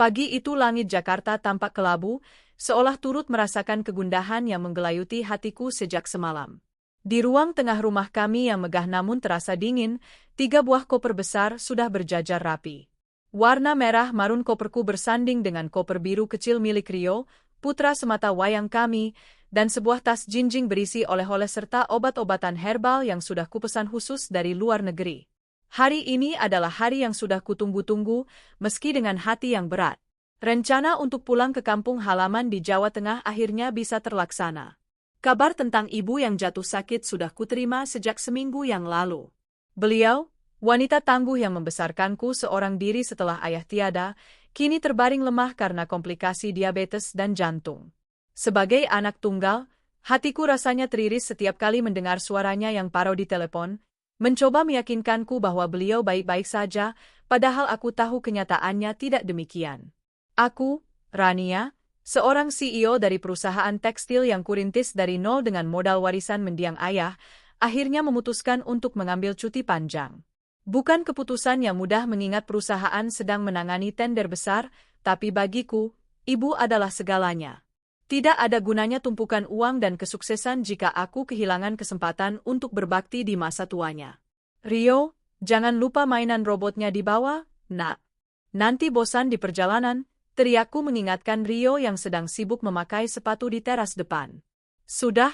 Pagi itu langit Jakarta tampak kelabu, seolah turut merasakan kegundahan yang menggelayuti hatiku sejak semalam. Di ruang tengah rumah kami yang megah namun terasa dingin, 3 buah koper besar sudah berjajar rapi. Warna merah marun koperku bersanding dengan koper biru kecil milik Rio, putra semata wayang kami, dan sebuah tas jinjing berisi oleh-oleh serta obat-obatan herbal yang sudah kupesan khusus dari luar negeri. Hari ini adalah hari yang sudah kutunggu-tunggu, meski dengan hati yang berat. Rencana untuk pulang ke kampung halaman di Jawa Tengah akhirnya bisa terlaksana. Kabar tentang ibu yang jatuh sakit sudah kuterima sejak seminggu yang lalu. Beliau, wanita tangguh yang membesarkanku seorang diri setelah ayah tiada, kini terbaring lemah karena komplikasi diabetes dan jantung. Sebagai anak tunggal, hatiku rasanya teriris setiap kali mendengar suaranya yang parau di telepon, mencoba meyakinkanku bahwa beliau baik-baik saja, padahal aku tahu kenyataannya tidak demikian. Aku, Rania, seorang CEO dari perusahaan tekstil yang kurintis dari nol dengan modal warisan mendiang ayah, akhirnya memutuskan untuk mengambil cuti panjang. Bukan keputusan yang mudah mengingat perusahaan sedang menangani tender besar, tapi bagiku, ibu adalah segalanya. Tidak ada gunanya tumpukan uang dan kesuksesan jika aku kehilangan kesempatan untuk berbakti di masa tuanya. Rio, jangan lupa mainan robotnya dibawa, nak. Nanti bosan di perjalanan, teriakku mengingatkan Rio yang sedang sibuk memakai sepatu di teras depan. Sudah,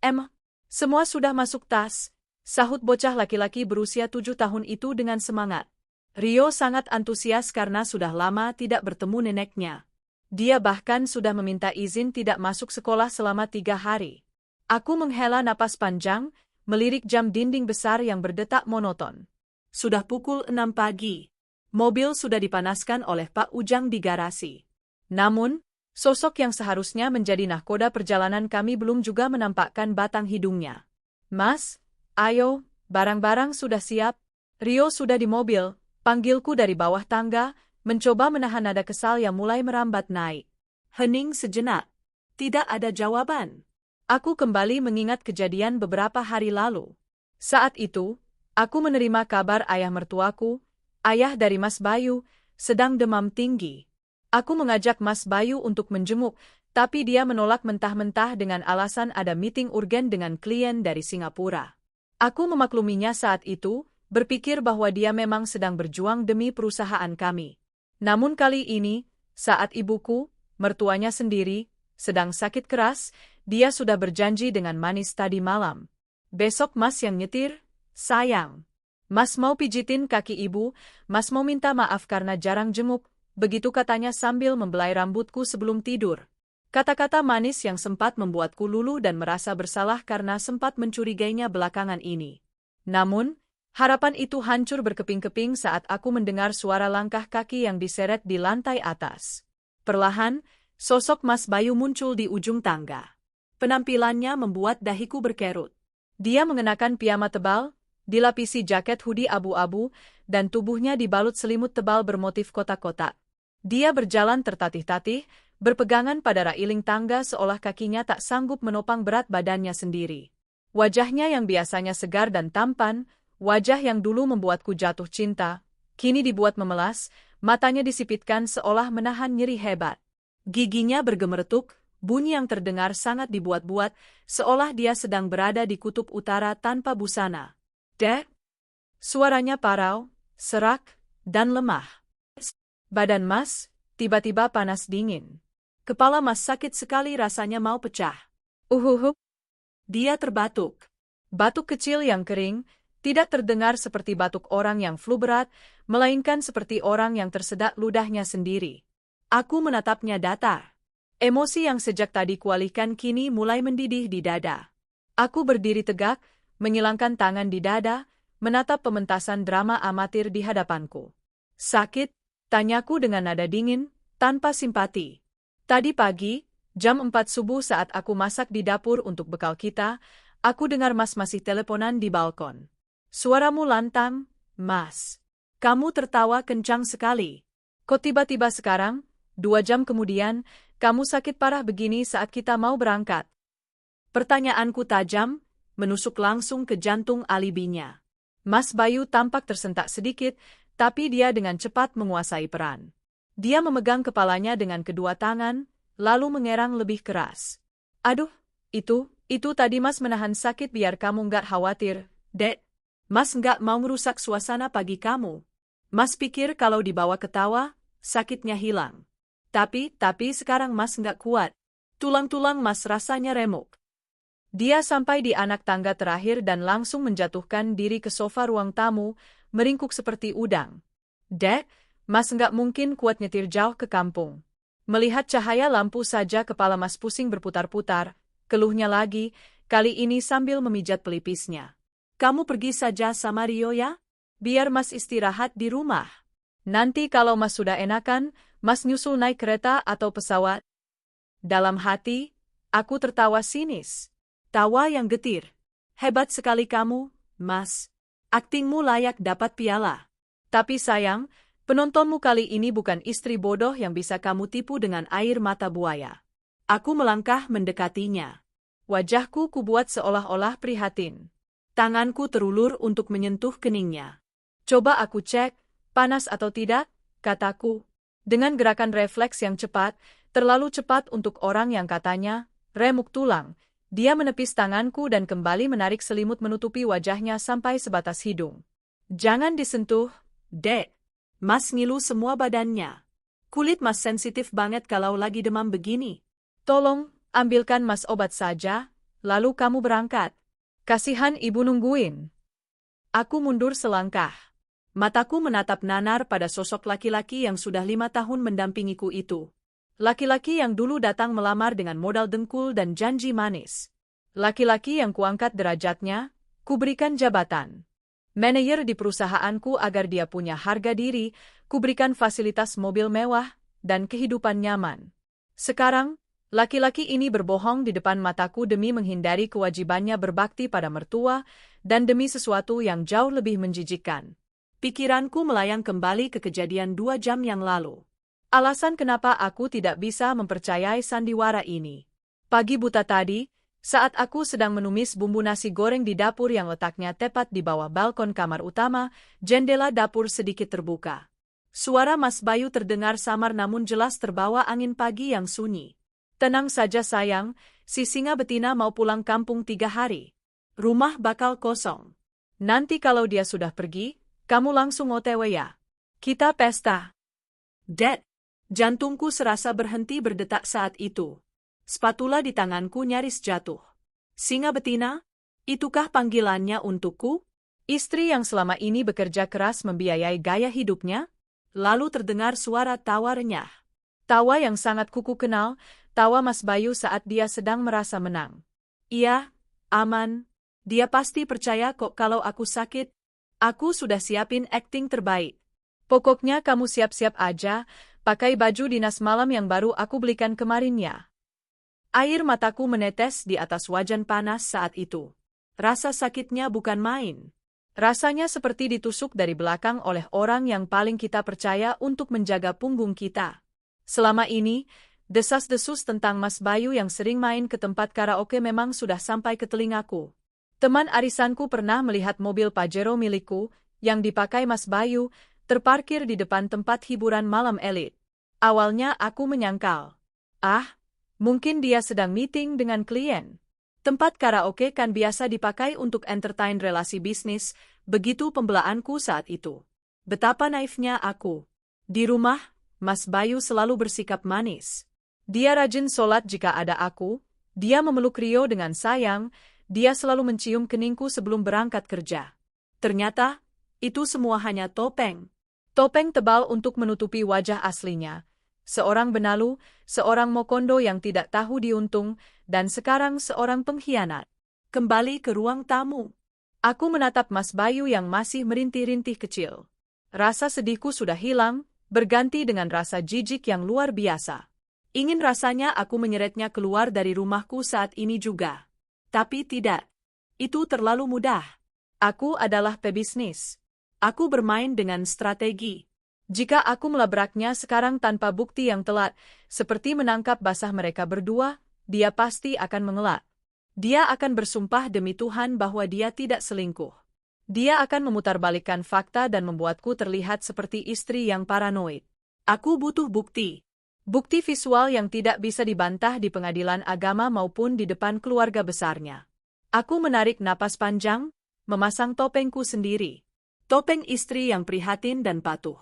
Em. Semua sudah masuk tas, sahut bocah laki-laki berusia 7 tahun itu dengan semangat. Rio sangat antusias karena sudah lama tidak bertemu neneknya. Dia bahkan sudah meminta izin tidak masuk sekolah selama 3 hari. Aku menghela napas panjang, melirik jam dinding besar yang berdetak monoton. Sudah pukul 6 pagi. Mobil sudah dipanaskan oleh Pak Ujang di garasi. Namun, sosok yang seharusnya menjadi nahkoda perjalanan kami belum juga menampakkan batang hidungnya. Mas, ayo, barang-barang sudah siap. Rio sudah di mobil, panggilku dari bawah tangga, mencoba menahan nada kesal yang mulai merambat naik. Hening sejenak. Tidak ada jawaban. Aku kembali mengingat kejadian beberapa hari lalu. Saat itu, aku menerima kabar ayah mertuaku, ayah dari Mas Bayu, sedang demam tinggi. Aku mengajak Mas Bayu untuk menjenguk, tapi dia menolak mentah-mentah dengan alasan ada meeting urgen dengan klien dari Singapura. Aku memakluminya saat itu, berpikir bahwa dia memang sedang berjuang demi perusahaan kami. Namun kali ini, saat ibuku, mertuanya sendiri, sedang sakit keras, dia sudah berjanji dengan manis tadi malam. Besok Mas yang nyetir, sayang. Mas mau pijitin kaki ibu, Mas mau minta maaf karena jarang jenguk, begitu katanya sambil membelai rambutku sebelum tidur. Kata-kata manis yang sempat membuatku luluh dan merasa bersalah karena sempat mencurigainya belakangan ini. Namun, harapan itu hancur berkeping-keping saat aku mendengar suara langkah kaki yang diseret di lantai atas. Perlahan, sosok Mas Bayu muncul di ujung tangga. Penampilannya membuat dahiku berkerut. Dia mengenakan piyama tebal, dilapisi jaket hoodie abu-abu, dan tubuhnya dibalut selimut tebal bermotif kotak-kotak. Dia berjalan tertatih-tatih, berpegangan pada railing tangga seolah kakinya tak sanggup menopang berat badannya sendiri. Wajahnya yang biasanya segar dan tampan, wajah yang dulu membuatku jatuh cinta, kini dibuat memelas, matanya disipitkan seolah menahan nyeri hebat. Giginya bergemeretuk, bunyi yang terdengar sangat dibuat-buat, seolah dia sedang berada di kutub utara tanpa busana. Dek? Suaranya parau, serak, dan lemah. Badan Mas, tiba-tiba panas dingin. Kepala Mas sakit sekali rasanya mau pecah. Dia terbatuk. Batuk kecil yang kering, tidak terdengar seperti batuk orang yang flu berat, melainkan seperti orang yang tersedak ludahnya sendiri. Aku menatapnya datar. Emosi yang sejak tadi kualihkan kini mulai mendidih di dada. Aku berdiri tegak, menyilangkan tangan di dada, menatap pementasan drama amatir di hadapanku. Sakit? Tanyaku dengan nada dingin, tanpa simpati. Tadi pagi, jam 4 subuh saat aku masak di dapur untuk bekal kita, aku dengar Mas masih teleponan di balkon. Suaramu lantang, Mas. Kamu tertawa kencang sekali. Kok tiba-tiba sekarang, 2 jam kemudian, kamu sakit parah begini saat kita mau berangkat? Pertanyaanku tajam, menusuk langsung ke jantung alibinya. Mas Bayu tampak tersentak sedikit, tapi dia dengan cepat menguasai peran. Dia memegang kepalanya dengan kedua tangan, lalu mengerang lebih keras. Aduh, itu tadi Mas menahan sakit biar kamu nggak khawatir, Dek. Mas nggak mau merusak suasana pagi kamu. Mas pikir kalau dibawa ketawa, sakitnya hilang. Tapi sekarang Mas nggak kuat. Tulang-tulang Mas rasanya remuk. Dia sampai di anak tangga terakhir dan langsung menjatuhkan diri ke sofa ruang tamu, meringkuk seperti udang. Dek, Mas nggak mungkin kuat nyetir jauh ke kampung. Melihat cahaya lampu saja kepala Mas pusing berputar-putar, keluhnya lagi, kali ini sambil memijat pelipisnya. Kamu pergi saja sama Rio ya? Biar Mas istirahat di rumah. Nanti kalau Mas sudah enakan, Mas nyusul naik kereta atau pesawat. Dalam hati, aku tertawa sinis. Tawa yang getir. Hebat sekali kamu, Mas. Aktingmu layak dapat piala. Tapi sayang, penontonmu kali ini bukan istri bodoh yang bisa kamu tipu dengan air mata buaya. Aku melangkah mendekatinya. Wajahku kubuat seolah-olah prihatin. Tanganku terulur untuk menyentuh keningnya. Coba aku cek, panas atau tidak, kataku. Dengan gerakan refleks yang cepat, terlalu cepat untuk orang yang katanya remuk tulang, dia menepis tanganku dan kembali menarik selimut menutupi wajahnya sampai sebatas hidung. Jangan disentuh, Dek. Mas ngilu semua badannya. Kulit Mas sensitif banget kalau lagi demam begini. Tolong, ambilkan Mas obat saja, lalu kamu berangkat. Kasihan ibu nungguin. Aku mundur selangkah. Mataku menatap nanar pada sosok laki-laki yang sudah 5 tahun mendampingiku itu. Laki-laki yang dulu datang melamar dengan modal dengkul dan janji manis. Laki-laki yang kuangkat derajatnya, kuberikan jabatan manajer di perusahaanku agar dia punya harga diri, kuberikan fasilitas mobil mewah, dan kehidupan nyaman. Sekarang, laki-laki ini berbohong di depan mataku demi menghindari kewajibannya berbakti pada mertua, dan demi sesuatu yang jauh lebih menjijikkan. Pikiranku melayang kembali ke kejadian 2 jam yang lalu. Alasan kenapa aku tidak bisa mempercayai sandiwara ini. Pagi buta tadi, saat aku sedang menumis bumbu nasi goreng di dapur yang letaknya tepat di bawah balkon kamar utama, jendela dapur sedikit terbuka. Suara Mas Bayu terdengar samar namun jelas terbawa angin pagi yang sunyi. Tenang saja sayang, si singa betina mau pulang kampung 3 hari. Rumah bakal kosong. Nanti kalau dia sudah pergi, kamu langsung OTW ya. Kita pesta. Dad, jantungku serasa berhenti berdetak saat itu. Spatula di tanganku nyaris jatuh. Singa betina? Itukah panggilannya untukku? Istri yang selama ini bekerja keras membiayai gaya hidupnya? Lalu terdengar suara tawa renyah. Tawa yang sangat kuku kenal, tawa Mas Bayu saat dia sedang merasa menang. Iya, aman. Dia pasti percaya kok kalau aku sakit. Aku sudah siapin akting terbaik. Pokoknya kamu siap-siap aja, pakai baju dinas malam yang baru aku belikan kemarin ya. Air mataku menetes di atas wajan panas saat itu. Rasa sakitnya bukan main. Rasanya seperti ditusuk dari belakang oleh orang yang paling kita percaya untuk menjaga punggung kita. Selama ini, desas-desus tentang Mas Bayu yang sering main ke tempat karaoke memang sudah sampai ke telingaku. Teman arisanku pernah melihat mobil Pajero milikku, yang dipakai Mas Bayu, terparkir di depan tempat hiburan malam elit. Awalnya aku menyangkal. Mungkin dia sedang meeting dengan klien. Tempat karaoke kan biasa dipakai untuk entertain relasi bisnis, begitu pembelaanku saat itu. Betapa naifnya aku. Di rumah, Mas Bayu selalu bersikap manis. Dia rajin sholat jika ada aku, dia memeluk Rio dengan sayang, dia selalu mencium keningku sebelum berangkat kerja. Ternyata, itu semua hanya topeng. Topeng tebal untuk menutupi wajah aslinya. Seorang benalu, seorang mokondo yang tidak tahu diuntung, dan sekarang seorang pengkhianat. Kembali ke ruang tamu. Aku menatap Mas Bayu yang masih merintih-rintih kecil. Rasa sedihku sudah hilang, berganti dengan rasa jijik yang luar biasa. Ingin rasanya aku menyeretnya keluar dari rumahku saat ini juga. Tapi tidak. Itu terlalu mudah. Aku adalah pebisnis. Aku bermain dengan strategi. Jika aku melabraknya sekarang tanpa bukti yang telat, seperti menangkap basah mereka berdua, dia pasti akan mengelak. Dia akan bersumpah demi Tuhan bahwa dia tidak selingkuh. Dia akan memutarbalikkan fakta dan membuatku terlihat seperti istri yang paranoid. Aku butuh bukti. Bukti visual yang tidak bisa dibantah di pengadilan agama maupun di depan keluarga besarnya. Aku menarik napas panjang, memasang topengku sendiri. Topeng istri yang prihatin dan patuh.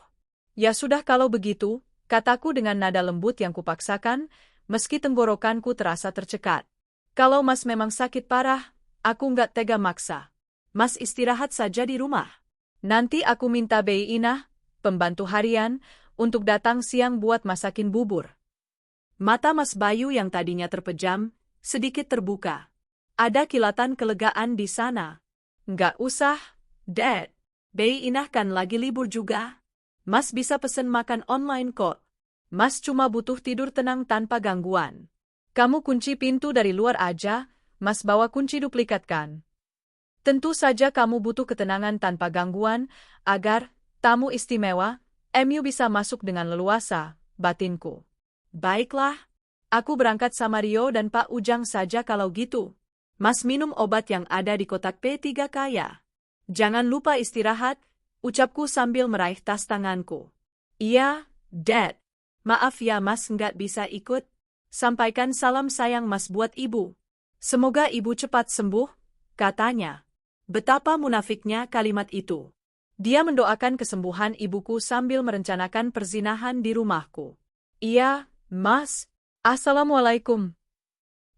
Ya sudah kalau begitu, kataku dengan nada lembut yang kupaksakan, meski tenggorokanku terasa tercekat. Kalau Mas memang sakit parah, aku nggak tega maksa. Mas istirahat saja di rumah. Nanti aku minta Bei Inah, pembantu harian, untuk datang siang buat masakin bubur. Mata Mas Bayu yang tadinya terpejam, sedikit terbuka. Ada kilatan kelegaan di sana. Nggak usah, Dad. Bei Inah kan lagi libur juga. Mas bisa pesen makan online kok. Mas cuma butuh tidur tenang tanpa gangguan. Kamu kunci pintu dari luar aja, Mas bawa kunci duplikat kan? Tentu saja kamu butuh ketenangan tanpa gangguan, agar tamu istimewa, MU bisa masuk dengan leluasa, batinku. Baiklah, aku berangkat sama Rio dan Pak Ujang saja kalau gitu. Mas minum obat yang ada di kotak P3K ya. Jangan lupa istirahat, ucapku sambil meraih tas tanganku. Iya, Dad. Maaf ya Mas nggak bisa ikut. Sampaikan salam sayang Mas buat ibu. Semoga ibu cepat sembuh, katanya. Betapa munafiknya kalimat itu. Dia mendoakan kesembuhan ibuku sambil merencanakan perzinahan di rumahku. Iya, Mas. Assalamualaikum.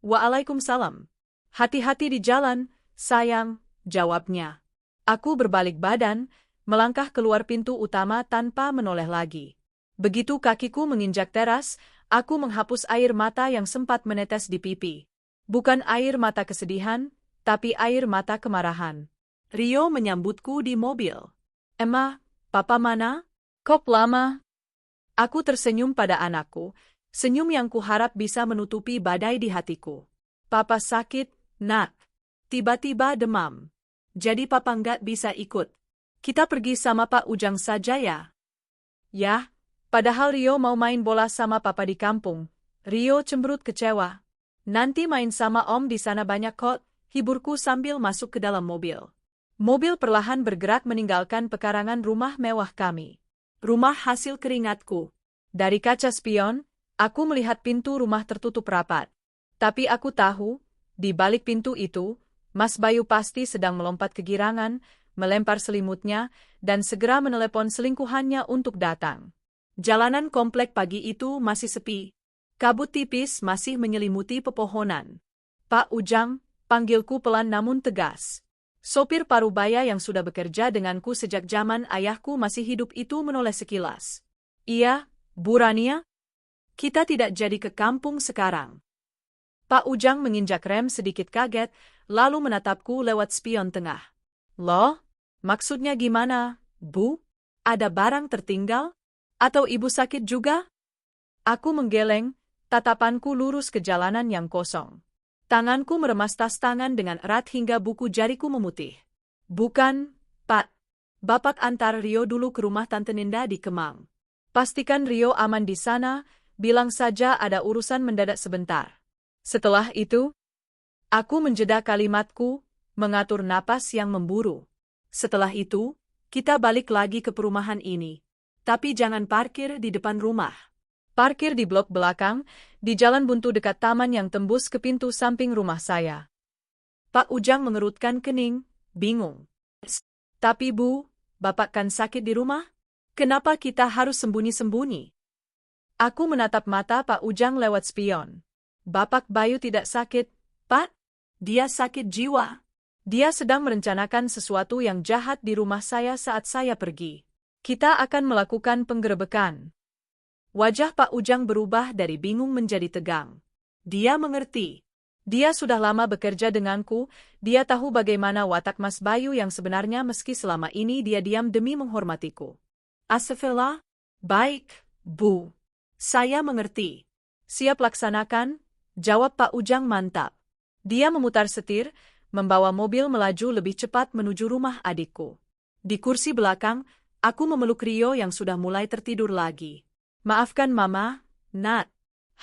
Waalaikumsalam. Hati-hati di jalan, sayang, jawabnya. Aku berbalik badan, melangkah keluar pintu utama tanpa menoleh lagi. Begitu kakiku menginjak teras, aku menghapus air mata yang sempat menetes di pipi. Bukan air mata kesedihan, tapi air mata kemarahan. Rio menyambutku di mobil. Emma, Papa mana? Kok lama? Aku tersenyum pada anakku, senyum yang kuharap bisa menutupi badai di hatiku. Papa sakit, Nak. Tiba-tiba demam. Jadi Papa nggak bisa ikut. Kita pergi sama Pak Ujang saja ya? Yah, padahal Rio mau main bola sama Papa di kampung. Rio cemberut kecewa. Nanti main sama Om di sana banyak kok, hiburku sambil masuk ke dalam mobil. Mobil perlahan bergerak meninggalkan pekarangan rumah mewah kami. Rumah hasil keringatku. Dari kaca spion, aku melihat pintu rumah tertutup rapat. Tapi aku tahu, di balik pintu itu, Mas Bayu pasti sedang melompat kegirangan, melempar selimutnya, dan segera menelepon selingkuhannya untuk datang. Jalanan komplek pagi itu masih sepi. Kabut tipis masih menyelimuti pepohonan. Pak Ujang, panggilku pelan namun tegas. Sopir parubaya yang sudah bekerja denganku sejak zaman ayahku masih hidup itu menoleh sekilas. Iya, Bu Rania? Kita tidak jadi ke kampung sekarang. Pak Ujang menginjak rem sedikit kaget, lalu menatapku lewat spion tengah. Loh, maksudnya gimana, Bu? Ada barang tertinggal? Atau ibu sakit juga? Aku menggeleng, tatapanku lurus ke jalanan yang kosong. Tanganku meremas tas tangan dengan erat hingga buku jariku memutih. Bukan, Pak. Bapak antar Rio dulu ke rumah Tante Ninda di Kemang. Pastikan Rio aman di sana, bilang saja ada urusan mendadak sebentar. Setelah itu, aku menjeda kalimatku, mengatur napas yang memburu. Setelah itu, kita balik lagi ke perumahan ini. Tapi jangan parkir di depan rumah. Parkir di blok belakang, di jalan buntu dekat taman yang tembus ke pintu samping rumah saya. Pak Ujang mengerutkan kening, bingung. Tapi Bu, Bapak kan sakit di rumah? Kenapa kita harus sembunyi-sembunyi? Aku menatap mata Pak Ujang lewat spion. Bapak Bayu tidak sakit, Pak. Dia sakit jiwa. Dia sedang merencanakan sesuatu yang jahat di rumah saya saat saya pergi. Kita akan melakukan penggerebekan. Wajah Pak Ujang berubah dari bingung menjadi tegang. Dia mengerti. Dia sudah lama bekerja denganku, dia tahu bagaimana watak Mas Bayu yang sebenarnya meski selama ini dia diam demi menghormatiku. Astagfirullah. Baik, Bu. Saya mengerti. Siap laksanakan, jawab Pak Ujang mantap. Dia memutar setir, membawa mobil melaju lebih cepat menuju rumah adikku. Di kursi belakang, aku memeluk Rio yang sudah mulai tertidur lagi. Maafkan Mama, Nat.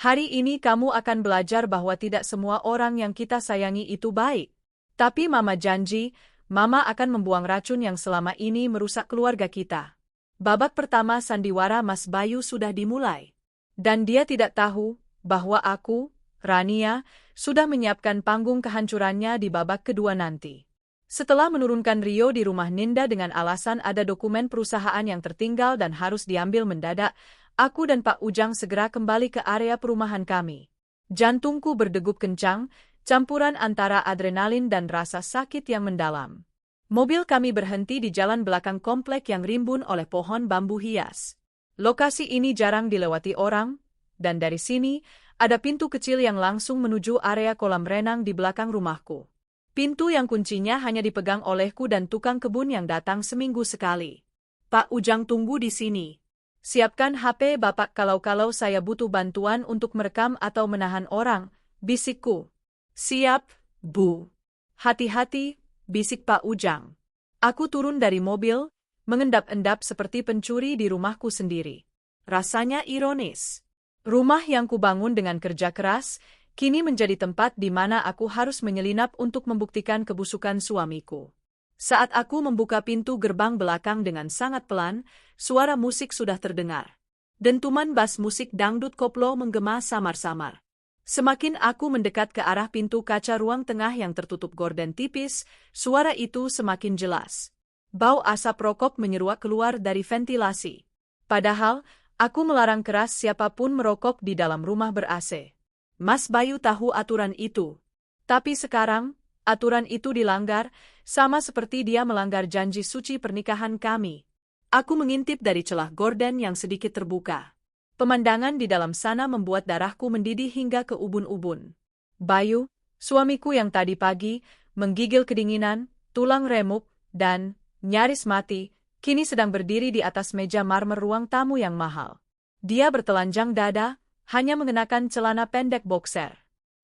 Hari ini kamu akan belajar bahwa tidak semua orang yang kita sayangi itu baik. Tapi Mama janji, Mama akan membuang racun yang selama ini merusak keluarga kita. Babak pertama sandiwara Mas Bayu sudah dimulai. Dan dia tidak tahu bahwa aku, Rania, sudah menyiapkan panggung kehancurannya di babak kedua nanti. Setelah menurunkan Rio di rumah Ninda dengan alasan ada dokumen perusahaan yang tertinggal dan harus diambil mendadak, aku dan Pak Ujang segera kembali ke area perumahan kami. Jantungku berdegup kencang, campuran antara adrenalin dan rasa sakit yang mendalam. Mobil kami berhenti di jalan belakang komplek yang rimbun oleh pohon bambu hias. Lokasi ini jarang dilewati orang, dan dari sini ada pintu kecil yang langsung menuju area kolam renang di belakang rumahku. Pintu yang kuncinya hanya dipegang olehku dan tukang kebun yang datang seminggu sekali. Pak Ujang tunggu di sini. Siapkan HP Bapak kalau saya butuh bantuan untuk merekam atau menahan orang, bisikku. Siap, Bu. Hati-hati, bisik Pak Ujang. Aku turun dari mobil, mengendap-endap seperti pencuri di rumahku sendiri. Rasanya ironis. Rumah yang kubangun dengan kerja keras, kini menjadi tempat di mana aku harus menyelinap untuk membuktikan kebusukan suamiku. Saat aku membuka pintu gerbang belakang dengan sangat pelan, suara musik sudah terdengar. Dentuman bas musik dangdut koplo menggema samar-samar. Semakin aku mendekat ke arah pintu kaca ruang tengah yang tertutup gorden tipis, suara itu semakin jelas. Bau asap rokok menyeruak keluar dari ventilasi. Padahal, aku melarang keras siapapun merokok di dalam rumah ber-AC. Mas Bayu tahu aturan itu. Tapi sekarang, aturan itu dilanggar, sama seperti dia melanggar janji suci pernikahan kami. Aku mengintip dari celah gorden yang sedikit terbuka. Pemandangan di dalam sana membuat darahku mendidih hingga ke ubun-ubun. Bayu, suamiku yang tadi pagi, menggigil kedinginan, tulang remuk, dan nyaris mati, kini sedang berdiri di atas meja marmer ruang tamu yang mahal. Dia bertelanjang dada, hanya mengenakan celana pendek boxer.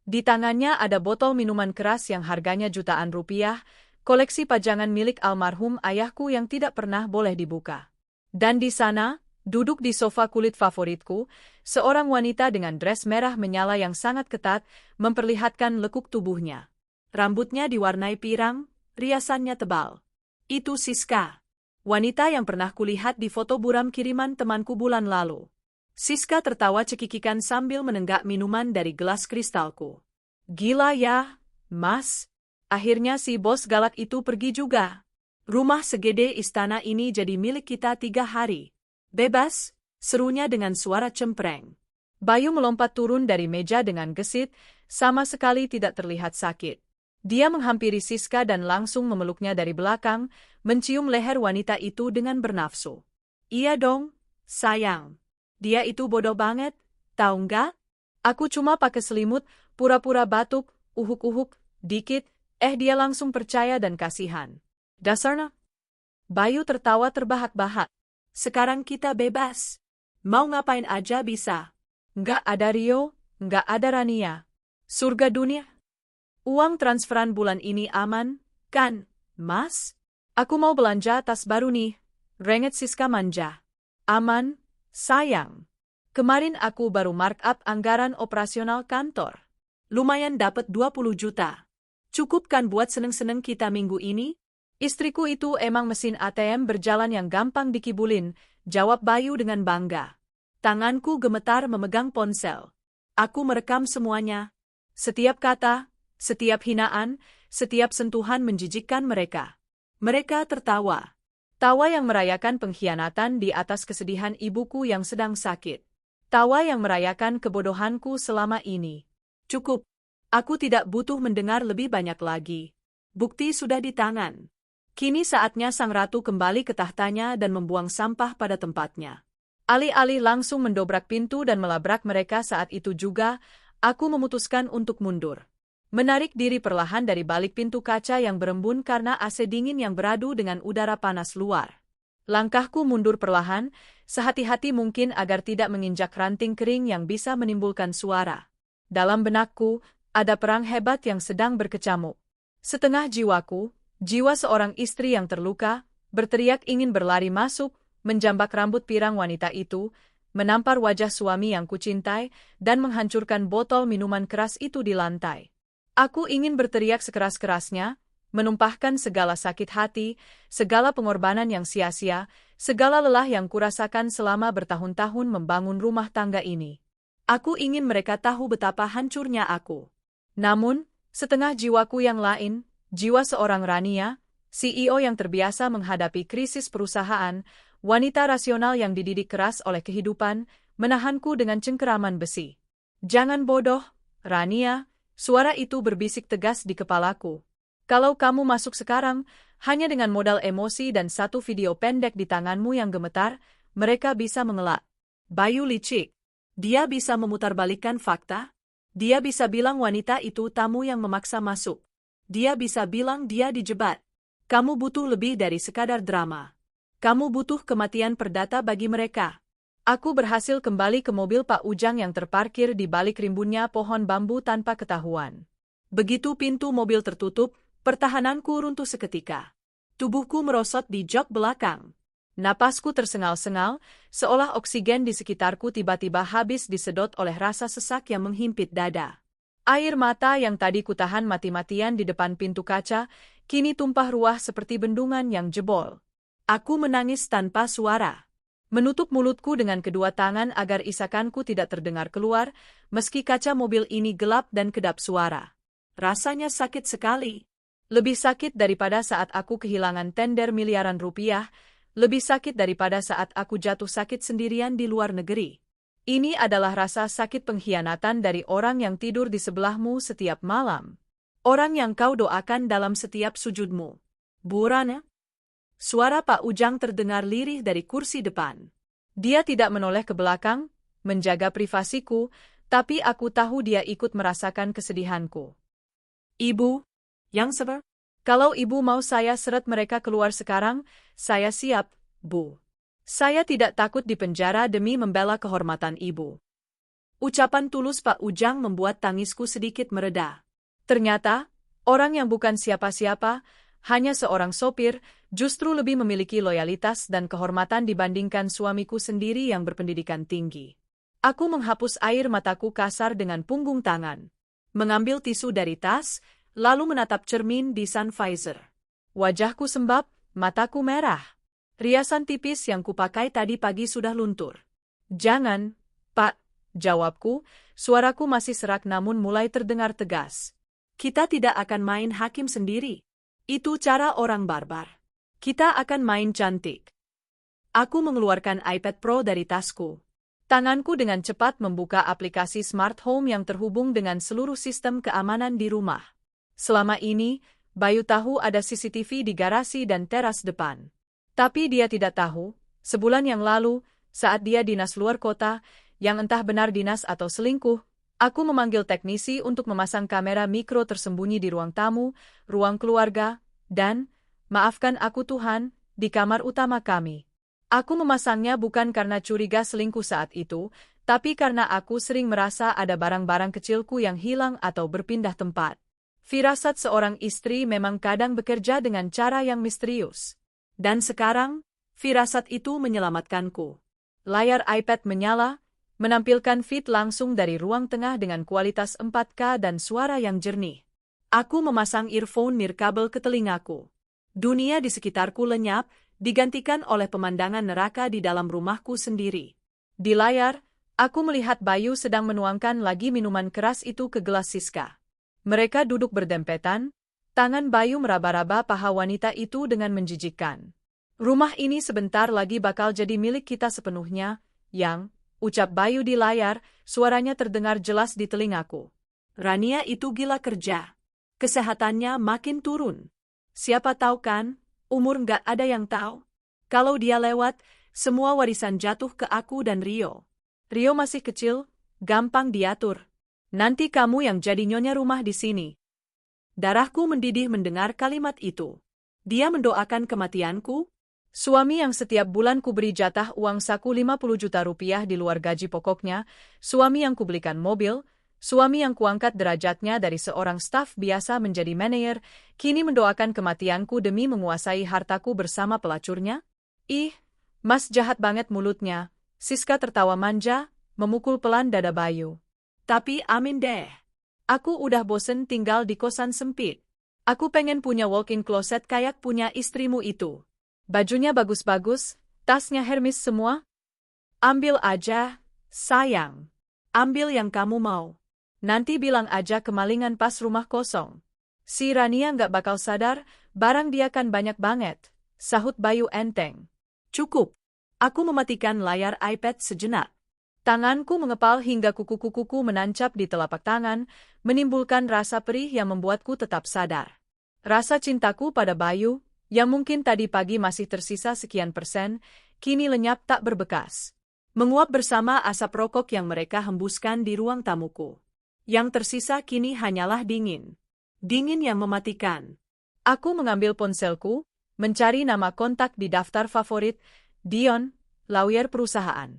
Di tangannya ada botol minuman keras yang harganya jutaan rupiah, koleksi pajangan milik almarhum ayahku yang tidak pernah boleh dibuka. Dan di sana, duduk di sofa kulit favoritku, seorang wanita dengan dress merah menyala yang sangat ketat, memperlihatkan lekuk tubuhnya. Rambutnya diwarnai pirang, riasannya tebal. Itu Siska, wanita yang pernah kulihat di foto buram kiriman temanku bulan lalu. Siska tertawa cekikikan sambil menenggak minuman dari gelas kristalku. Gila ya, Mas. Akhirnya si bos galak itu pergi juga. Rumah segede istana ini jadi milik kita 3 hari. Bebas, serunya dengan suara cempreng. Bayu melompat turun dari meja dengan gesit, sama sekali tidak terlihat sakit. Dia menghampiri Siska dan langsung memeluknya dari belakang, mencium leher wanita itu dengan bernafsu. Iya dong, sayang. Dia itu bodoh banget, tahu nggak? Aku cuma pakai selimut, pura-pura batuk, uhuk-uhuk, dikit, dia langsung percaya dan kasihan. Dasarnya. Bayu tertawa terbahak-bahak. Sekarang kita bebas. Mau ngapain aja bisa. Nggak ada Rio, nggak ada Rania. Surga dunia. Uang transferan bulan ini aman, kan, Mas? Aku mau belanja tas baru nih. Renget Siska manja. Aman, sayang. Kemarin aku baru markup anggaran operasional kantor. Lumayan dapat 20 juta. Cukup kan buat seneng-seneng kita minggu ini? Istriku itu emang mesin ATM berjalan yang gampang dikibulin, jawab Bayu dengan bangga. Tanganku gemetar memegang ponsel. Aku merekam semuanya. Setiap kata, setiap hinaan, setiap sentuhan menjijikkan mereka. Mereka tertawa. Tawa yang merayakan pengkhianatan di atas kesedihan ibuku yang sedang sakit. Tawa yang merayakan kebodohanku selama ini. Cukup. Aku tidak butuh mendengar lebih banyak lagi. Bukti sudah di tangan. Kini saatnya sang ratu kembali ke tahtanya dan membuang sampah pada tempatnya. Alih-alih langsung mendobrak pintu dan melabrak mereka saat itu juga, aku memutuskan untuk mundur. Menarik diri perlahan dari balik pintu kaca yang berembun karena AC dingin yang beradu dengan udara panas luar. Langkahku mundur perlahan, sehati-hati mungkin agar tidak menginjak ranting kering yang bisa menimbulkan suara. Dalam benakku, ada perang hebat yang sedang berkecamuk. Setengah jiwaku, jiwa seorang istri yang terluka, berteriak ingin berlari masuk, menjambak rambut pirang wanita itu, menampar wajah suami yang kucintai, dan menghancurkan botol minuman keras itu di lantai. Aku ingin berteriak sekeras-kerasnya, menumpahkan segala sakit hati, segala pengorbanan yang sia-sia, segala lelah yang kurasakan selama bertahun-tahun membangun rumah tangga ini. Aku ingin mereka tahu betapa hancurnya aku. Namun, setengah jiwaku yang lain, jiwa seorang Rania, CEO yang terbiasa menghadapi krisis perusahaan, wanita rasional yang dididik keras oleh kehidupan, menahanku dengan cengkeraman besi. Jangan bodoh, Rania, suara itu berbisik tegas di kepalaku. Kalau kamu masuk sekarang, hanya dengan modal emosi dan satu video pendek di tanganmu yang gemetar, mereka bisa mengelak. Bayu licik. Dia bisa memutarbalikkan fakta. Dia bisa bilang wanita itu tamu yang memaksa masuk. Dia bisa bilang dia dijebat. Kamu butuh lebih dari sekadar drama. Kamu butuh kematian perdata bagi mereka. Aku berhasil kembali ke mobil Pak Ujang yang terparkir di balik rimbunnya pohon bambu tanpa ketahuan. Begitu pintu mobil tertutup, pertahananku runtuh seketika. Tubuhku merosot di jok belakang. Napasku tersengal-sengal, seolah oksigen di sekitarku tiba-tiba habis disedot oleh rasa sesak yang menghimpit dada. Air mata yang tadi kutahan mati-matian di depan pintu kaca, kini tumpah ruah seperti bendungan yang jebol. Aku menangis tanpa suara. Menutup mulutku dengan kedua tangan agar isakanku tidak terdengar keluar, meski kaca mobil ini gelap dan kedap suara. Rasanya sakit sekali. Lebih sakit daripada saat aku kehilangan tender miliaran rupiah, lebih sakit daripada saat aku jatuh sakit sendirian di luar negeri. Ini adalah rasa sakit pengkhianatan dari orang yang tidur di sebelahmu setiap malam. Orang yang kau doakan dalam setiap sujudmu. Burana? Suara Pak Ujang terdengar lirih dari kursi depan. Dia tidak menoleh ke belakang, menjaga privasiku, tapi aku tahu dia ikut merasakan kesedihanku. Ibu, yang sabar. Kalau ibu mau saya seret mereka keluar sekarang, saya siap, Bu. Saya tidak takut dipenjara demi membela kehormatan ibu. Ucapan tulus Pak Ujang membuat tangisku sedikit mereda. Ternyata, orang yang bukan siapa-siapa, hanya seorang sopir, justru lebih memiliki loyalitas dan kehormatan dibandingkan suamiku sendiri yang berpendidikan tinggi. Aku menghapus air mataku kasar dengan punggung tangan. Mengambil tisu dari tas, lalu menatap cermin di sun visor. Wajahku sembab, mataku merah. Riasan tipis yang kupakai tadi pagi sudah luntur. Jangan, Pak, jawabku, suaraku masih serak namun mulai terdengar tegas. Kita tidak akan main hakim sendiri. Itu cara orang barbar. Kita akan main cantik. Aku mengeluarkan iPad Pro dari tasku. Tanganku dengan cepat membuka aplikasi Smart Home yang terhubung dengan seluruh sistem keamanan di rumah. Selama ini, Bayu tahu ada CCTV di garasi dan teras depan. Tapi dia tidak tahu, sebulan yang lalu, saat dia dinas luar kota, yang entah benar dinas atau selingkuh, aku memanggil teknisi untuk memasang kamera mikro tersembunyi di ruang tamu, ruang keluarga, dan, maafkan aku Tuhan, di kamar utama kami. Aku memasangnya bukan karena curiga selingkuh saat itu, tapi karena aku sering merasa ada barang-barang kecilku yang hilang atau berpindah tempat. Firasat seorang istri memang kadang bekerja dengan cara yang misterius. Dan sekarang, firasat itu menyelamatkanku. Layar iPad menyala, menampilkan feed langsung dari ruang tengah dengan kualitas 4K dan suara yang jernih. Aku memasang earphone nirkabel ke telingaku. Dunia di sekitarku lenyap, digantikan oleh pemandangan neraka di dalam rumahku sendiri. Di layar, aku melihat Bayu sedang menuangkan lagi minuman keras itu ke gelas Siska. Mereka duduk berdempetan, tangan Bayu meraba-raba paha wanita itu dengan menjijikkan. Rumah ini sebentar lagi bakal jadi milik kita sepenuhnya, yang, ucap Bayu di layar, suaranya terdengar jelas di telingaku. Rania itu gila kerja. Kesehatannya makin turun. Siapa tahu kan, umur nggak ada yang tahu. Kalau dia lewat, semua warisan jatuh ke aku dan Rio. Rio masih kecil, gampang diatur. Nanti kamu yang jadi nyonya rumah di sini. Darahku mendidih mendengar kalimat itu. Dia mendoakan kematianku? Suami yang setiap bulan kuberi jatah uang saku 50 juta rupiah di luar gaji pokoknya, suami yang kubelikan mobil, suami yang kuangkat derajatnya dari seorang staf biasa menjadi manajer, kini mendoakan kematianku demi menguasai hartaku bersama pelacurnya? Ih, Mas jahat banget mulutnya. Siska tertawa manja, memukul pelan dada Bayu. Tapi amin deh. Aku udah bosen tinggal di kosan sempit. Aku pengen punya walk-in closet kayak punya istrimu itu. Bajunya bagus-bagus, tasnya Hermes semua. Ambil aja, sayang. Ambil yang kamu mau. Nanti bilang aja kemalingan pas rumah kosong. Si Rania nggak bakal sadar, barang dia kan banyak banget, sahut Bayu enteng. Cukup. Aku mematikan layar iPad sejenak. Tanganku mengepal hingga kuku-kukuku menancap di telapak tangan, menimbulkan rasa perih yang membuatku tetap sadar. Rasa cintaku pada Bayu, yang mungkin tadi pagi masih tersisa sekian persen, kini lenyap tak berbekas. Menguap bersama asap rokok yang mereka hembuskan di ruang tamuku. Yang tersisa kini hanyalah dingin. Dingin yang mematikan. Aku mengambil ponselku, mencari nama kontak di daftar favorit, Dion, lawyer perusahaan.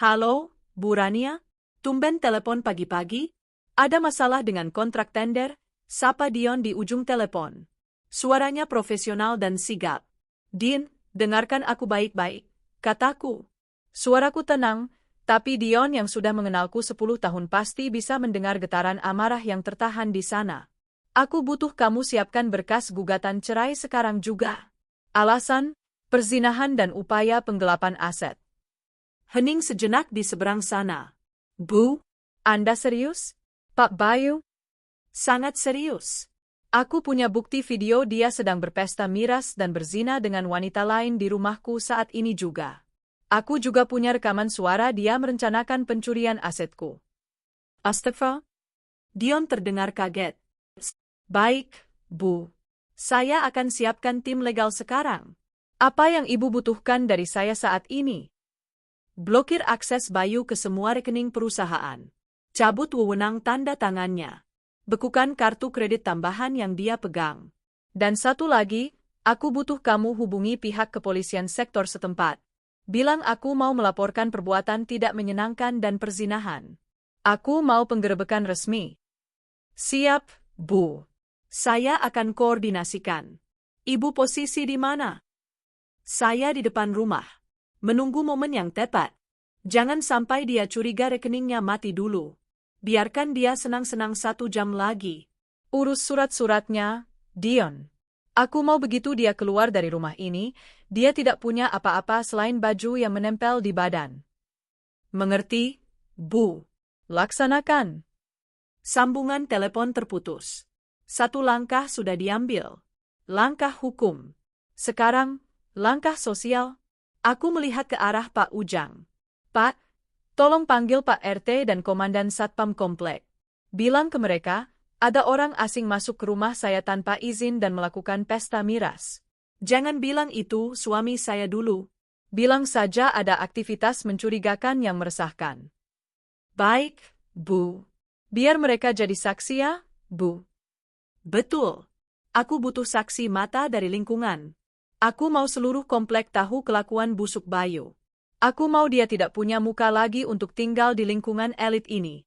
Halo, Bu Rania? Tumben telepon pagi-pagi? Ada masalah dengan kontrak tender? Sapa Dion di ujung telepon. Suaranya profesional dan sigap. Din, dengarkan aku baik-baik, kataku. Suaraku tenang, tapi Dion yang sudah mengenalku 10 tahun pasti bisa mendengar getaran amarah yang tertahan di sana. Aku butuh kamu siapkan berkas gugatan cerai sekarang juga. Alasan, perzinahan dan upaya penggelapan aset. Hening sejenak di seberang sana. Bu, Anda serius? Pak Bayu? Sangat serius. Aku punya bukti video dia sedang berpesta miras dan berzina dengan wanita lain di rumahku saat ini juga. Aku juga punya rekaman suara dia merencanakan pencurian asetku. Astagfirullah. Dion terdengar kaget. Baik, Bu. Saya akan siapkan tim legal sekarang. Apa yang Ibu butuhkan dari saya saat ini? Blokir akses Bayu ke semua rekening perusahaan. Cabut wewenang tanda tangannya. Bekukan kartu kredit tambahan yang dia pegang. Dan satu lagi, aku butuh kamu hubungi pihak kepolisian sektor setempat. Bilang aku mau melaporkan perbuatan tidak menyenangkan dan perzinahan. Aku mau penggerebekan resmi. Siap, Bu. Saya akan koordinasikan. Ibu posisi di mana? Saya di depan rumah. Menunggu momen yang tepat. Jangan sampai dia curiga rekeningnya mati dulu. Biarkan dia senang-senang 1 jam lagi. Urus surat-suratnya, Dion. Aku mau begitu dia keluar dari rumah ini, dia tidak punya apa-apa selain baju yang menempel di badan. Mengerti, Bu? Laksanakan. Sambungan telepon terputus. 1 langkah sudah diambil. Langkah hukum. Sekarang, langkah sosial. Aku melihat ke arah Pak Ujang. Pak, tolong panggil Pak RT dan Komandan Satpam Komplek. Bilang ke mereka, ada orang asing masuk ke rumah saya tanpa izin dan melakukan pesta miras. Jangan bilang itu suami saya dulu. Bilang saja ada aktivitas mencurigakan yang meresahkan. Baik, Bu. Biar mereka jadi saksi ya, Bu. Betul. Aku butuh saksi mata dari lingkungan. Aku mau seluruh komplek tahu kelakuan busuk Bayu. Aku mau dia tidak punya muka lagi untuk tinggal di lingkungan elit ini.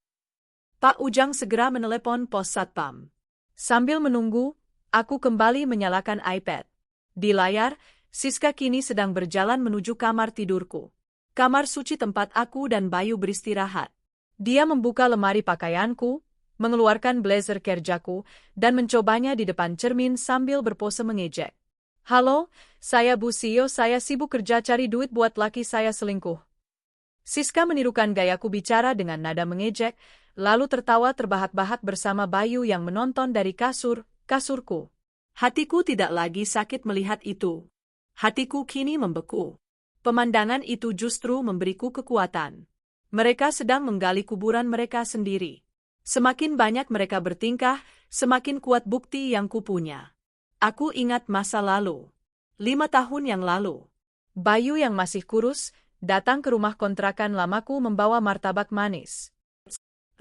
Pak Ujang segera menelepon pos Satpam. Sambil menunggu, aku kembali menyalakan iPad. Di layar, Siska kini sedang berjalan menuju kamar tidurku. Kamar suci tempat aku dan Bayu beristirahat. Dia membuka lemari pakaianku, mengeluarkan blazer kerjaku, dan mencobanya di depan cermin sambil berpose mengejek. Halo, saya Bu Sio, saya sibuk kerja cari duit buat laki saya selingkuh. Siska menirukan gayaku bicara dengan nada mengejek, lalu tertawa terbahak-bahak bersama Bayu yang menonton dari kasurku. Hatiku tidak lagi sakit melihat itu. Hatiku kini membeku. Pemandangan itu justru memberiku kekuatan. Mereka sedang menggali kuburan mereka sendiri. Semakin banyak mereka bertingkah, semakin kuat bukti yang kupunya. Aku ingat masa lalu. 5 tahun yang lalu. Bayu yang masih kurus, datang ke rumah kontrakan lamaku membawa martabak manis.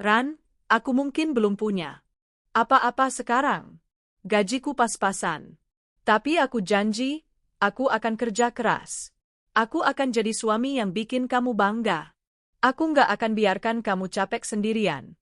Ran, aku mungkin belum punya apa-apa sekarang. Gajiku pas-pasan. Tapi aku janji, aku akan kerja keras. Aku akan jadi suami yang bikin kamu bangga. Aku nggak akan biarkan kamu capek sendirian.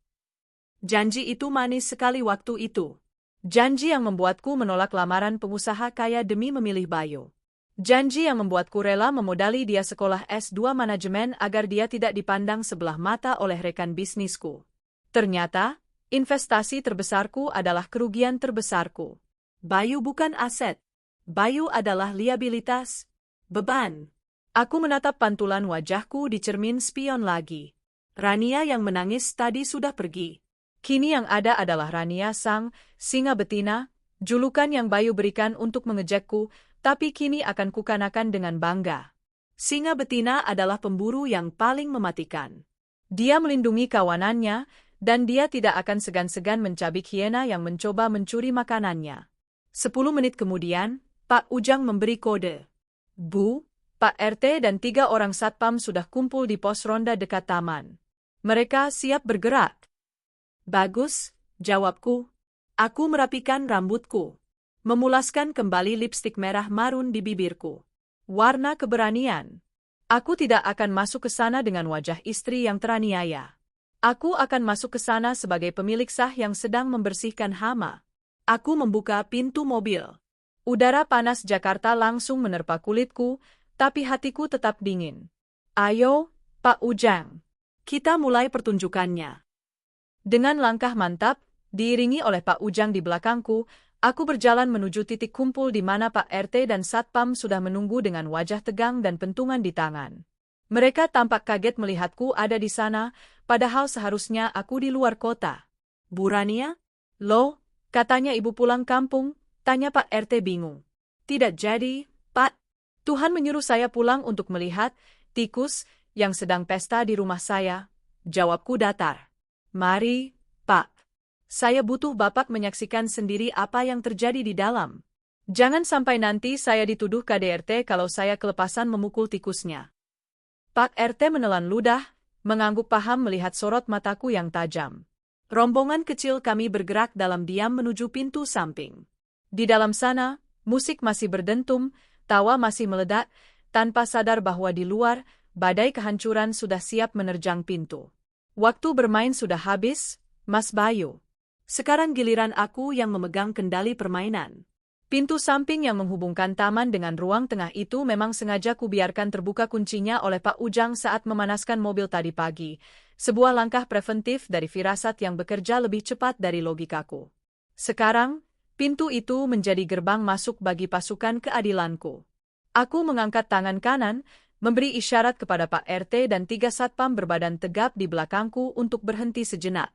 Janji itu manis sekali waktu itu. Janji yang membuatku menolak lamaran pengusaha kaya demi memilih Bayu. Janji yang membuatku rela memodali dia sekolah S2 manajemen agar dia tidak dipandang sebelah mata oleh rekan bisnisku. Ternyata, investasi terbesarku adalah kerugian terbesarku. Bayu bukan aset. Bayu adalah liabilitas. Beban. Aku menatap pantulan wajahku di cermin spion lagi. Rania yang menangis tadi sudah pergi. Kini yang ada adalah Rania sang singa betina, julukan yang Bayu berikan untuk mengejekku, tapi kini akan kukanakan dengan bangga. Singa betina adalah pemburu yang paling mematikan. Dia melindungi kawanannya, dan dia tidak akan segan-segan mencabik hiena yang mencoba mencuri makanannya. 10 menit kemudian, Pak Ujang memberi kode. Bu, Pak RT dan 3 orang satpam sudah kumpul di pos ronda dekat taman. Mereka siap bergerak. Bagus, jawabku. Aku merapikan rambutku. Memulaskan kembali lipstik merah marun di bibirku. Warna keberanian. Aku tidak akan masuk ke sana dengan wajah istri yang teraniaya. Aku akan masuk ke sana sebagai pemilik sah yang sedang membersihkan hama. Aku membuka pintu mobil. Udara panas Jakarta langsung menerpa kulitku, tapi hatiku tetap dingin. Ayo, Pak Ujang. Kita mulai pertunjukannya. Dengan langkah mantap, diiringi oleh Pak Ujang di belakangku, aku berjalan menuju titik kumpul di mana Pak RT dan Satpam sudah menunggu dengan wajah tegang dan pentungan di tangan. Mereka tampak kaget melihatku ada di sana, padahal seharusnya aku di luar kota. Bu Rania? Loh, katanya ibu pulang kampung, tanya Pak RT bingung. Tidak jadi, Pak. Tuhan menyuruh saya pulang untuk melihat tikus yang sedang pesta di rumah saya. Jawabku datar. Mari, Pak. Saya butuh Bapak menyaksikan sendiri apa yang terjadi di dalam. Jangan sampai nanti saya dituduh KDRT kalau saya kelepasan memukul tikusnya. Pak RT menelan ludah, mengangguk paham melihat sorot mataku yang tajam. Rombongan kecil kami bergerak dalam diam menuju pintu samping. Di dalam sana, musik masih berdentum, tawa masih meledak, tanpa sadar bahwa di luar, badai kehancuran sudah siap menerjang pintu. Waktu bermain sudah habis, Mas Bayu. Sekarang giliran aku yang memegang kendali permainan. Pintu samping yang menghubungkan taman dengan ruang tengah itu memang sengaja kubiarkan terbuka kuncinya oleh Pak Ujang saat memanaskan mobil tadi pagi. Sebuah langkah preventif dari firasat yang bekerja lebih cepat dari logikaku. Sekarang, pintu itu menjadi gerbang masuk bagi pasukan keadilanku. Aku mengangkat tangan kanan, memberi isyarat kepada Pak RT dan 3 satpam berbadan tegap di belakangku untuk berhenti sejenak.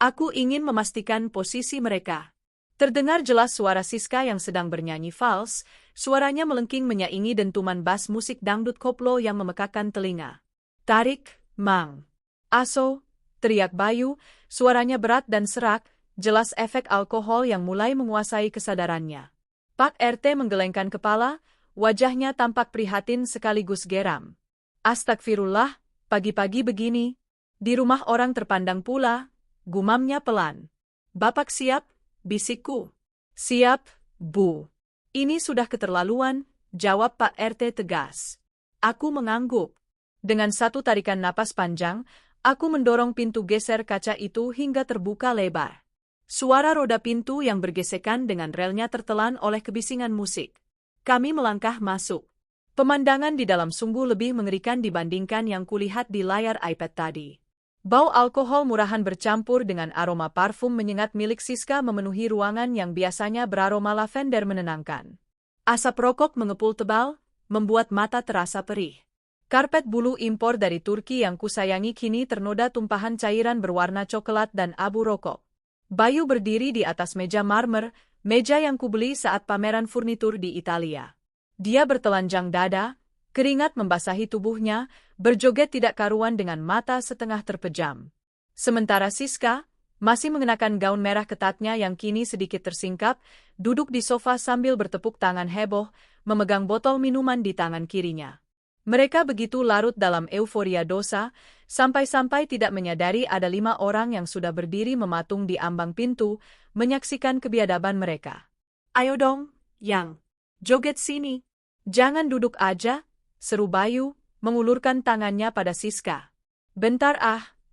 Aku ingin memastikan posisi mereka. Terdengar jelas suara Siska yang sedang bernyanyi vals, suaranya melengking menyaingi dentuman bas musik dangdut koplo yang memekakan telinga. Tarik, Mang. Aso, teriak Bayu, suaranya berat dan serak, jelas efek alkohol yang mulai menguasai kesadarannya. Pak RT menggelengkan kepala, wajahnya tampak prihatin sekaligus geram. Astagfirullah, pagi-pagi begini. Di rumah orang terpandang pula, gumamnya pelan. Bapak siap? Bisikku. Siap, Bu. Ini sudah keterlaluan, jawab Pak RT tegas. Aku mengangguk. Dengan satu tarikan napas panjang, aku mendorong pintu geser kaca itu hingga terbuka lebar. Suara roda pintu yang bergesekan dengan relnya tertelan oleh kebisingan musik. Kami melangkah masuk. Pemandangan di dalam sungguh lebih mengerikan dibandingkan yang kulihat di layar iPad tadi. Bau alkohol murahan bercampur dengan aroma parfum menyengat milik Siska memenuhi ruangan yang biasanya beraroma lavender menenangkan. Asap rokok mengepul tebal, membuat mata terasa perih. Karpet bulu impor dari Turki yang kusayangi kini ternoda tumpahan cairan berwarna coklat dan abu rokok. Bayu berdiri di atas meja marmer, meja yang kubeli saat pameran furnitur di Italia. Dia bertelanjang dada, keringat membasahi tubuhnya, berjoget tidak karuan dengan mata setengah terpejam. Sementara Siska, masih mengenakan gaun merah ketatnya yang kini sedikit tersingkap, duduk di sofa sambil bertepuk tangan heboh, memegang botol minuman di tangan kirinya. Mereka begitu larut dalam euforia dosa, sampai-sampai tidak menyadari ada 5 orang yang sudah berdiri mematung di ambang pintu, menyaksikan kebiadaban mereka. Ayo dong, Yang. Joget sini. Jangan duduk aja, seru Bayu, mengulurkan tangannya pada Siska. Bentar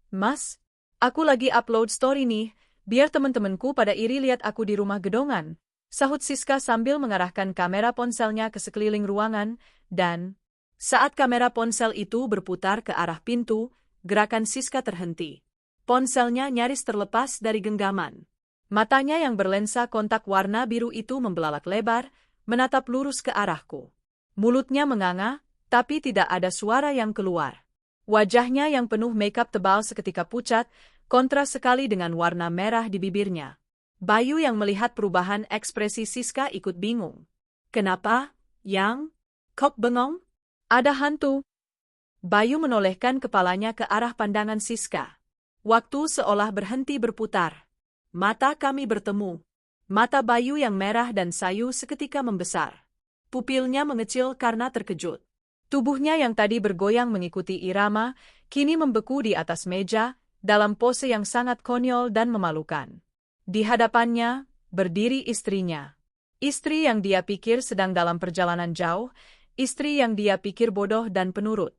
Mas. Aku lagi upload story nih, biar temen-temenku pada iri lihat aku di rumah gedongan. Sahut Siska sambil mengarahkan kamera ponselnya ke sekeliling ruangan, dan saat kamera ponsel itu berputar ke arah pintu, gerakan Siska terhenti. Ponselnya nyaris terlepas dari genggaman. Matanya yang berlensa kontak warna biru itu membelalak lebar, menatap lurus ke arahku. Mulutnya menganga, tapi tidak ada suara yang keluar. Wajahnya yang penuh makeup tebal seketika pucat, kontras sekali dengan warna merah di bibirnya. Bayu yang melihat perubahan ekspresi Siska ikut bingung. Kenapa, Yang? Kok bengong? Ada hantu. Bayu menolehkan kepalanya ke arah pandangan Siska. Waktu seolah berhenti berputar. Mata kami bertemu. Mata Bayu yang merah dan sayu seketika membesar. Pupilnya mengecil karena terkejut. Tubuhnya yang tadi bergoyang mengikuti irama, kini membeku di atas meja, dalam pose yang sangat konyol dan memalukan. Di hadapannya, berdiri istrinya. Istri yang dia pikir sedang dalam perjalanan jauh, istri yang dia pikir bodoh dan penurut.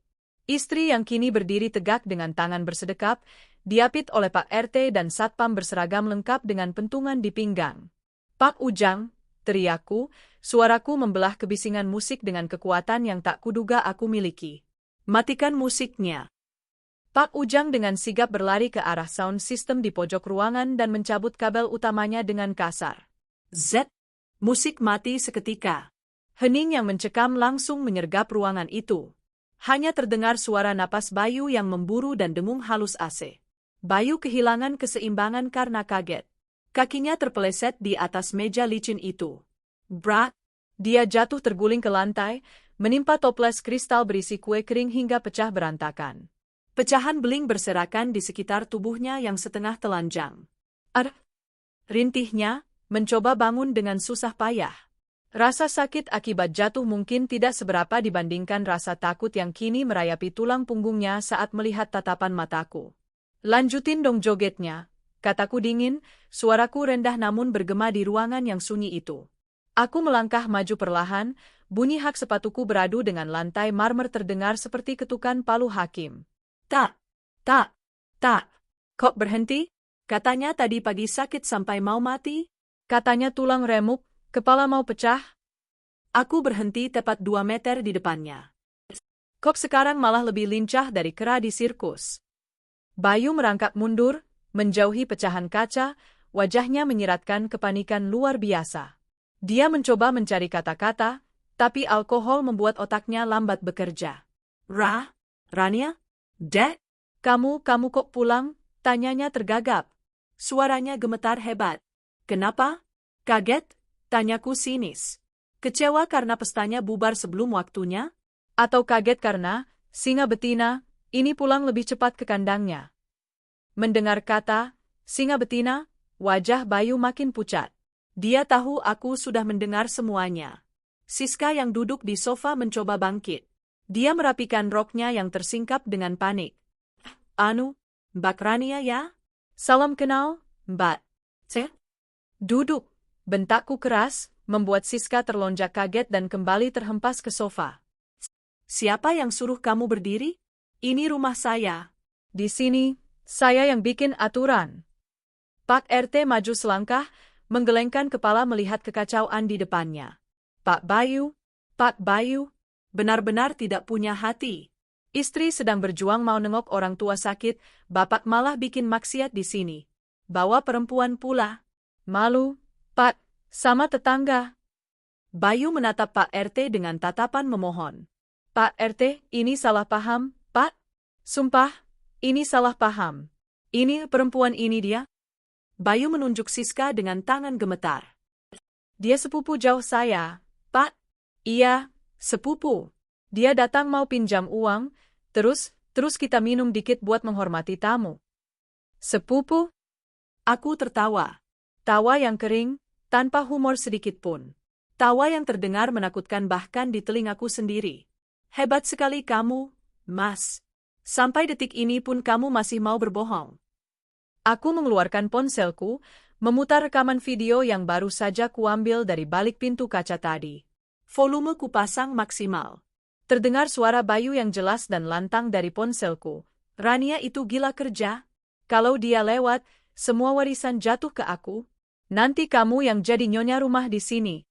Istri yang kini berdiri tegak dengan tangan bersedekap, diapit oleh Pak RT dan Satpam berseragam lengkap dengan pentungan di pinggang. Pak Ujang, teriakku, suaraku membelah kebisingan musik dengan kekuatan yang tak kuduga aku miliki. Matikan musiknya. Pak Ujang dengan sigap berlari ke arah sound system di pojok ruangan dan mencabut kabel utamanya dengan kasar. Z. Musik mati seketika. Hening yang mencekam langsung menyergap ruangan itu. Hanya terdengar suara napas Bayu yang memburu dan dengung halus AC. Bayu kehilangan keseimbangan karena kaget. Kakinya terpeleset di atas meja licin itu. Brak! Dia jatuh terguling ke lantai, menimpa toples kristal berisi kue kering hingga pecah berantakan. Pecahan beling berserakan di sekitar tubuhnya yang setengah telanjang. Rintihnya, mencoba bangun dengan susah payah. Rasa sakit akibat jatuh mungkin tidak seberapa dibandingkan rasa takut yang kini merayapi tulang punggungnya saat melihat tatapan mataku. Lanjutin dong jogetnya, kataku dingin, suaraku rendah namun bergema di ruangan yang sunyi itu. Aku melangkah maju perlahan, bunyi hak sepatuku beradu dengan lantai marmer terdengar seperti ketukan palu hakim. Tak. Kok berhenti? Katanya tadi pagi sakit sampai mau mati? Katanya tulang remuk. Kepala mau pecah? Aku berhenti tepat 2 meter di depannya. Kok sekarang malah lebih lincah dari kera di sirkus? Bayu merangkak mundur, menjauhi pecahan kaca, wajahnya menyiratkan kepanikan luar biasa. Dia mencoba mencari kata-kata, tapi alkohol membuat otaknya lambat bekerja. Rania? Dek? Kamu kok pulang? Tanyanya tergagap. Suaranya gemetar hebat. Kenapa? Kaget? Tanyaku sinis. Kecewa karena pestanya bubar sebelum waktunya? Atau kaget karena, singa betina, ini pulang lebih cepat ke kandangnya? Mendengar kata, singa betina, wajah Bayu makin pucat. Dia tahu aku sudah mendengar semuanya. Siska yang duduk di sofa mencoba bangkit. Dia merapikan roknya yang tersingkap dengan panik. Mbak Rania ya? Salam kenal, Mbak. Duduk. Bentakku keras, membuat Siska terlonjak kaget dan kembali terhempas ke sofa. Siapa yang suruh kamu berdiri? Ini rumah saya. Di sini, saya yang bikin aturan. Pak RT maju selangkah, menggelengkan kepala melihat kekacauan di depannya. Pak Bayu, benar-benar tidak punya hati. Istri sedang berjuang mau nengok orang tua sakit, bapak malah bikin maksiat di sini. Bawa perempuan pula. Malu. Pak, sama tetangga. Bayu menatap Pak RT dengan tatapan memohon. Pak RT, ini salah paham, Pak. Sumpah, ini salah paham. Ini perempuan ini dia. Bayu menunjuk Siska dengan tangan gemetar. Dia sepupu jauh saya, Pak. Iya, sepupu. Dia datang mau pinjam uang, terus kita minum dikit buat menghormati tamu. Sepupu? Aku tertawa. Tawa yang kering, tanpa humor sedikit pun. Tawa yang terdengar menakutkan bahkan di telingaku sendiri. Hebat sekali kamu, Mas. Sampai detik ini pun kamu masih mau berbohong. Aku mengeluarkan ponselku, memutar rekaman video yang baru saja kuambil dari balik pintu kaca tadi. Volume kupasang maksimal. Terdengar suara Bayu yang jelas dan lantang dari ponselku. Rania itu gila kerja. Kalau dia lewat, semua warisan jatuh ke aku. Nanti kamu yang jadi nyonya rumah di sini.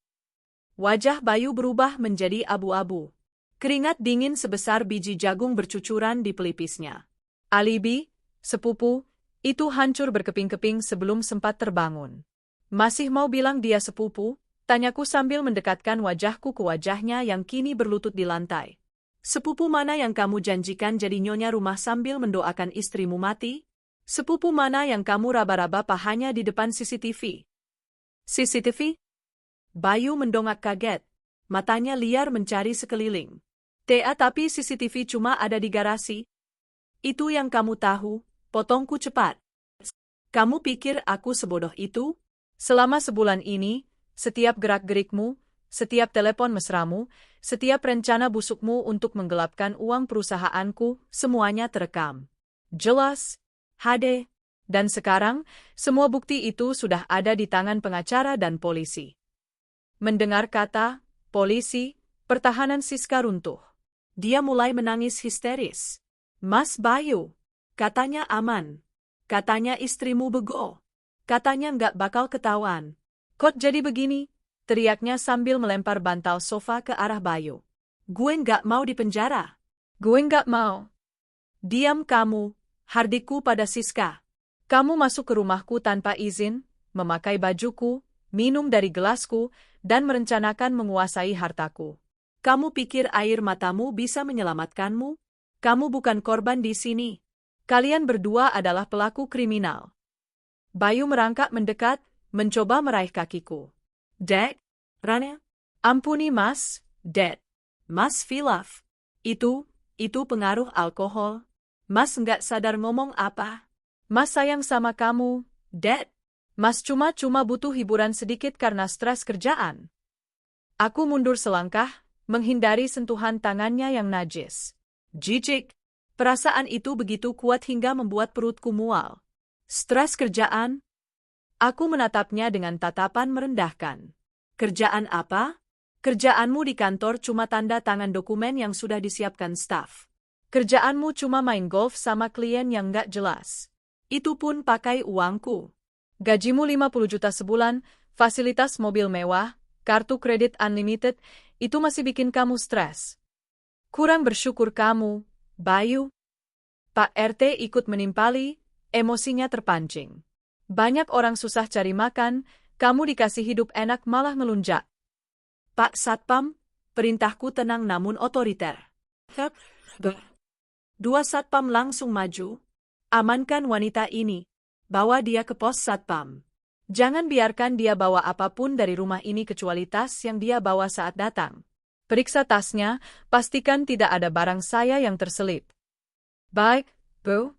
Wajah Bayu berubah menjadi abu-abu. Keringat dingin sebesar biji jagung bercucuran di pelipisnya. Alibi, sepupu, itu hancur berkeping-keping sebelum sempat terbangun. Masih mau bilang dia sepupu? Tanyaku sambil mendekatkan wajahku ke wajahnya yang kini berlutut di lantai. Sepupu mana yang kamu janjikan jadi nyonya rumah sambil mendoakan istrimu mati? Sepupu mana yang kamu raba-raba pahanya di depan CCTV? CCTV? Bayu mendongak kaget. Matanya liar mencari sekeliling. Tapi CCTV cuma ada di garasi. Itu yang kamu tahu, potongku cepat. Kamu pikir aku sebodoh itu? Selama sebulan ini, setiap gerak-gerikmu, setiap telepon mesramu, setiap rencana busukmu untuk menggelapkan uang perusahaanku, semuanya terekam. Jelas, HD, dan sekarang, semua bukti itu sudah ada di tangan pengacara dan polisi. Mendengar kata, polisi, pertahanan Siska runtuh. Dia mulai menangis histeris. Mas Bayu, katanya aman. Katanya istrimu bego. Katanya nggak bakal ketahuan. Kok jadi begini? Teriaknya sambil melempar bantal sofa ke arah Bayu. Gue nggak mau dipenjara. Gue nggak mau. Diam kamu, hardiku pada Siska. Kamu masuk ke rumahku tanpa izin, memakai bajuku, minum dari gelasku, dan merencanakan menguasai hartaku. Kamu pikir air matamu bisa menyelamatkanmu? Kamu bukan korban di sini. Kalian berdua adalah pelaku kriminal. Bayu merangkak mendekat, mencoba meraih kakiku. Dek, Rana? Ampuni mas, Dad. Mas Filaf. Itu pengaruh alkohol. Mas nggak sadar ngomong apa. Mas sayang sama kamu, Dad. Mas cuma butuh hiburan sedikit karena stres kerjaan. Aku mundur selangkah, menghindari sentuhan tangannya yang najis. Jijik. Perasaan itu begitu kuat hingga membuat perutku mual. Stres kerjaan? Aku menatapnya dengan tatapan merendahkan. Kerjaan apa? Kerjaanmu di kantor cuma tanda tangan dokumen yang sudah disiapkan staf. Kerjaanmu cuma main golf sama klien yang nggak jelas. Itu pun pakai uangku. Gajimu 50 juta sebulan, fasilitas mobil mewah, kartu kredit unlimited, itu masih bikin kamu stres. Kurang bersyukur kamu, Bayu. Pak RT ikut menimpali, emosinya terpancing. Banyak orang susah cari makan, kamu dikasih hidup enak malah ngelunjak. Pak Satpam, perintahku tenang namun otoriter. Dua Satpam langsung maju. Amankan wanita ini. Bawa dia ke pos Satpam. Jangan biarkan dia bawa apapun dari rumah ini kecuali tas yang dia bawa saat datang. Periksa tasnya, pastikan tidak ada barang saya yang terselip. Baik, Bu.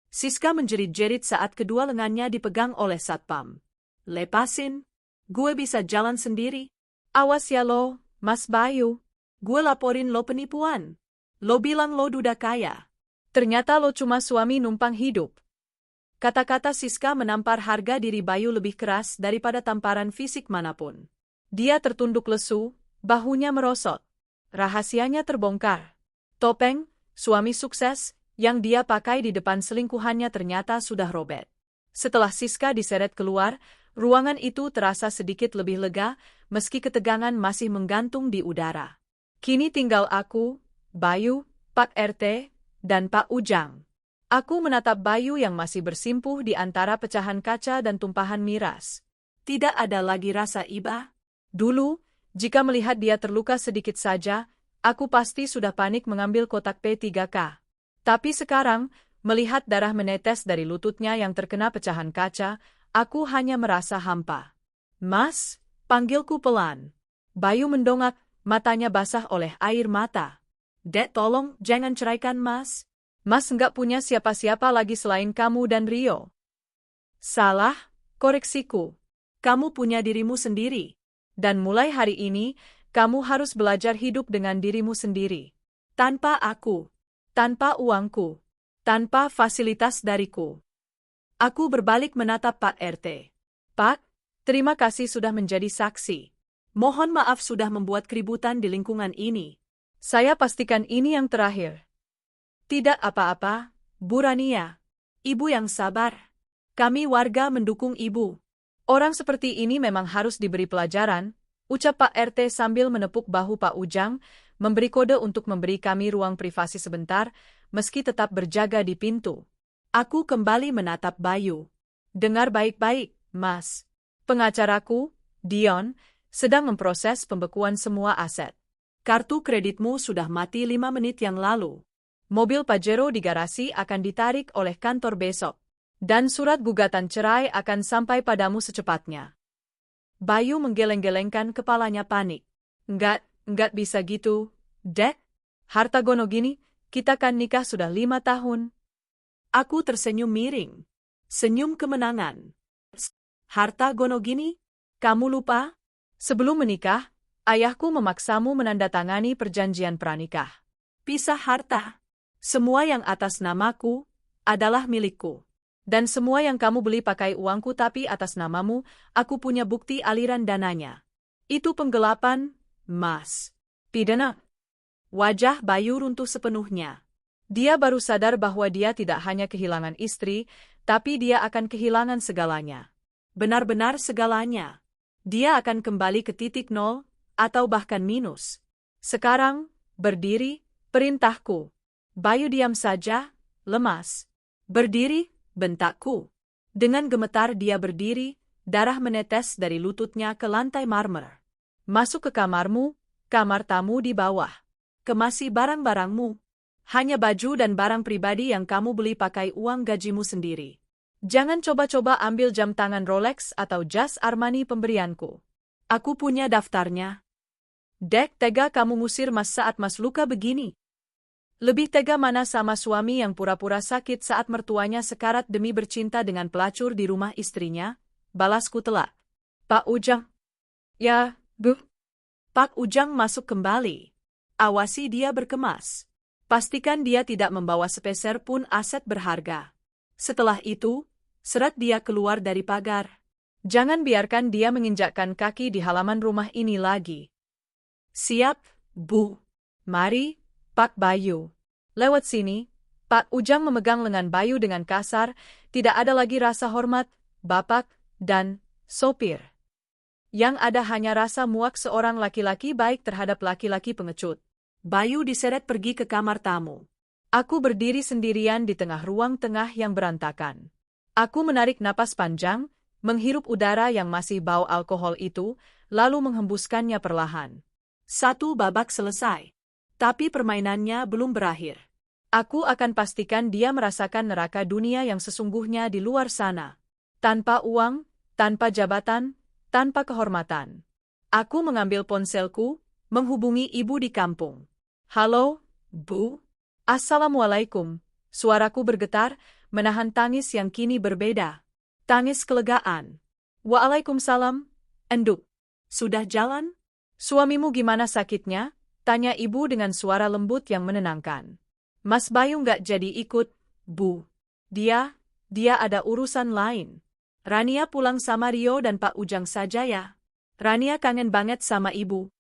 Siska menjerit-jerit saat kedua lengannya dipegang oleh Satpam. Lepasin. Gue bisa jalan sendiri. Awas ya lo, Mas Bayu. Gue laporin lo penipuan. Lo bilang lo duda kaya. Ternyata lo cuma suami numpang hidup. Kata-kata Siska menampar harga diri Bayu lebih keras daripada tamparan fisik manapun. Dia tertunduk lesu, bahunya merosot. Rahasianya terbongkar. Topeng, suami sukses, yang dia pakai di depan selingkuhannya ternyata sudah robek. Setelah Siska diseret keluar, ruangan itu terasa sedikit lebih lega, meski ketegangan masih menggantung di udara. Kini tinggal aku, Bayu, Pak RT, dan Pak Ujang. Aku menatap Bayu yang masih bersimpuh di antara pecahan kaca dan tumpahan miras. Tidak ada lagi rasa iba. Dulu, jika melihat dia terluka sedikit saja, aku pasti sudah panik mengambil kotak P3K. Tapi sekarang, melihat darah menetes dari lututnya yang terkena pecahan kaca, aku hanya merasa hampa. Mas, panggilku pelan. Bayu mendongak, matanya basah oleh air mata. Dek, tolong jangan ceraikan Mas. Mas nggak punya siapa-siapa lagi selain kamu dan Rio. Salah, koreksiku. Kamu punya dirimu sendiri. Dan mulai hari ini, kamu harus belajar hidup dengan dirimu sendiri. Tanpa aku. Tanpa uangku. Tanpa fasilitas dariku. Aku berbalik menatap Pak RT. Pak, terima kasih sudah menjadi saksi. Mohon maaf sudah membuat keributan di lingkungan ini. Saya pastikan ini yang terakhir. Tidak apa-apa, Bu Rania. Ibu yang sabar. Kami warga mendukung Ibu. Orang seperti ini memang harus diberi pelajaran, ucap Pak RT sambil menepuk bahu Pak Ujang, memberi kode untuk memberi kami ruang privasi sebentar, meski tetap berjaga di pintu. Aku kembali menatap Bayu. Dengar baik-baik, Mas. Pengacaraku, Dion, sedang memproses pembekuan semua aset. Kartu kreditmu sudah mati 5 menit yang lalu. Mobil Pajero di garasi akan ditarik oleh kantor besok. Dan surat gugatan cerai akan sampai padamu secepatnya. Bayu menggeleng-gelengkan kepalanya panik. Enggak bisa gitu, Dek. Harta gono gini, kita kan nikah sudah 5 tahun. Aku tersenyum miring. Senyum kemenangan. Harta gono gini? Kamu lupa? Sebelum menikah, ayahku memaksamu menandatangani perjanjian pranikah. Pisah harta. Semua yang atas namaku adalah milikku. Dan semua yang kamu beli pakai uangku tapi atas namamu, aku punya bukti aliran dananya. Itu penggelapan, Mas. Pidana. Wajah Bayu runtuh sepenuhnya. Dia baru sadar bahwa dia tidak hanya kehilangan istri, tapi dia akan kehilangan segalanya. Benar-benar segalanya. Dia akan kembali ke titik nol, atau bahkan minus. Sekarang, berdiri, perintahku. Bayu diam saja, lemas. Berdiri, bentakku. Dengan gemetar dia berdiri, darah menetes dari lututnya ke lantai marmer. Masuk ke kamarmu, kamar tamu di bawah. Kemasi barang-barangmu. Hanya baju dan barang pribadi yang kamu beli pakai uang gajimu sendiri. Jangan coba-coba ambil jam tangan Rolex atau jas Armani pemberianku. Aku punya daftarnya. Dek, tega kamu ngusir Mas saat Mas luka begini. Lebih tega mana sama suami yang pura-pura sakit saat mertuanya sekarat demi bercinta dengan pelacur di rumah istrinya? Balasku telak. Pak Ujang. Ya, Bu. Pak Ujang masuk kembali. Awasi dia berkemas. Pastikan dia tidak membawa sepeser pun aset berharga. Setelah itu, seret dia keluar dari pagar. Jangan biarkan dia menginjakkan kaki di halaman rumah ini lagi. Siap, Bu. Mari, Pak Bayu. Lewat sini. Pak Ujang memegang lengan Bayu dengan kasar, tidak ada lagi rasa hormat, bapak, dan sopir. Yang ada hanya rasa muak seorang laki-laki baik terhadap laki-laki pengecut. Bayu diseret pergi ke kamar tamu. Aku berdiri sendirian di tengah ruang tengah yang berantakan. Aku menarik napas panjang, menghirup udara yang masih bau alkohol itu, lalu menghembuskannya perlahan. 1 babak selesai. Tapi permainannya belum berakhir. Aku akan pastikan dia merasakan neraka dunia yang sesungguhnya di luar sana. Tanpa uang, tanpa jabatan, tanpa kehormatan. Aku mengambil ponselku, menghubungi ibu di kampung. Halo, Bu? Assalamualaikum. Suaraku bergetar, menahan tangis yang kini berbeda. Tangis kelegaan. Waalaikumsalam, Enduk. Sudah jalan? Suamimu gimana sakitnya? Tanya ibu dengan suara lembut yang menenangkan. Mas Bayu nggak jadi ikut, Bu. Dia ada urusan lain. Rania pulang sama Rio dan Pak Ujang saja ya. Rania kangen banget sama ibu.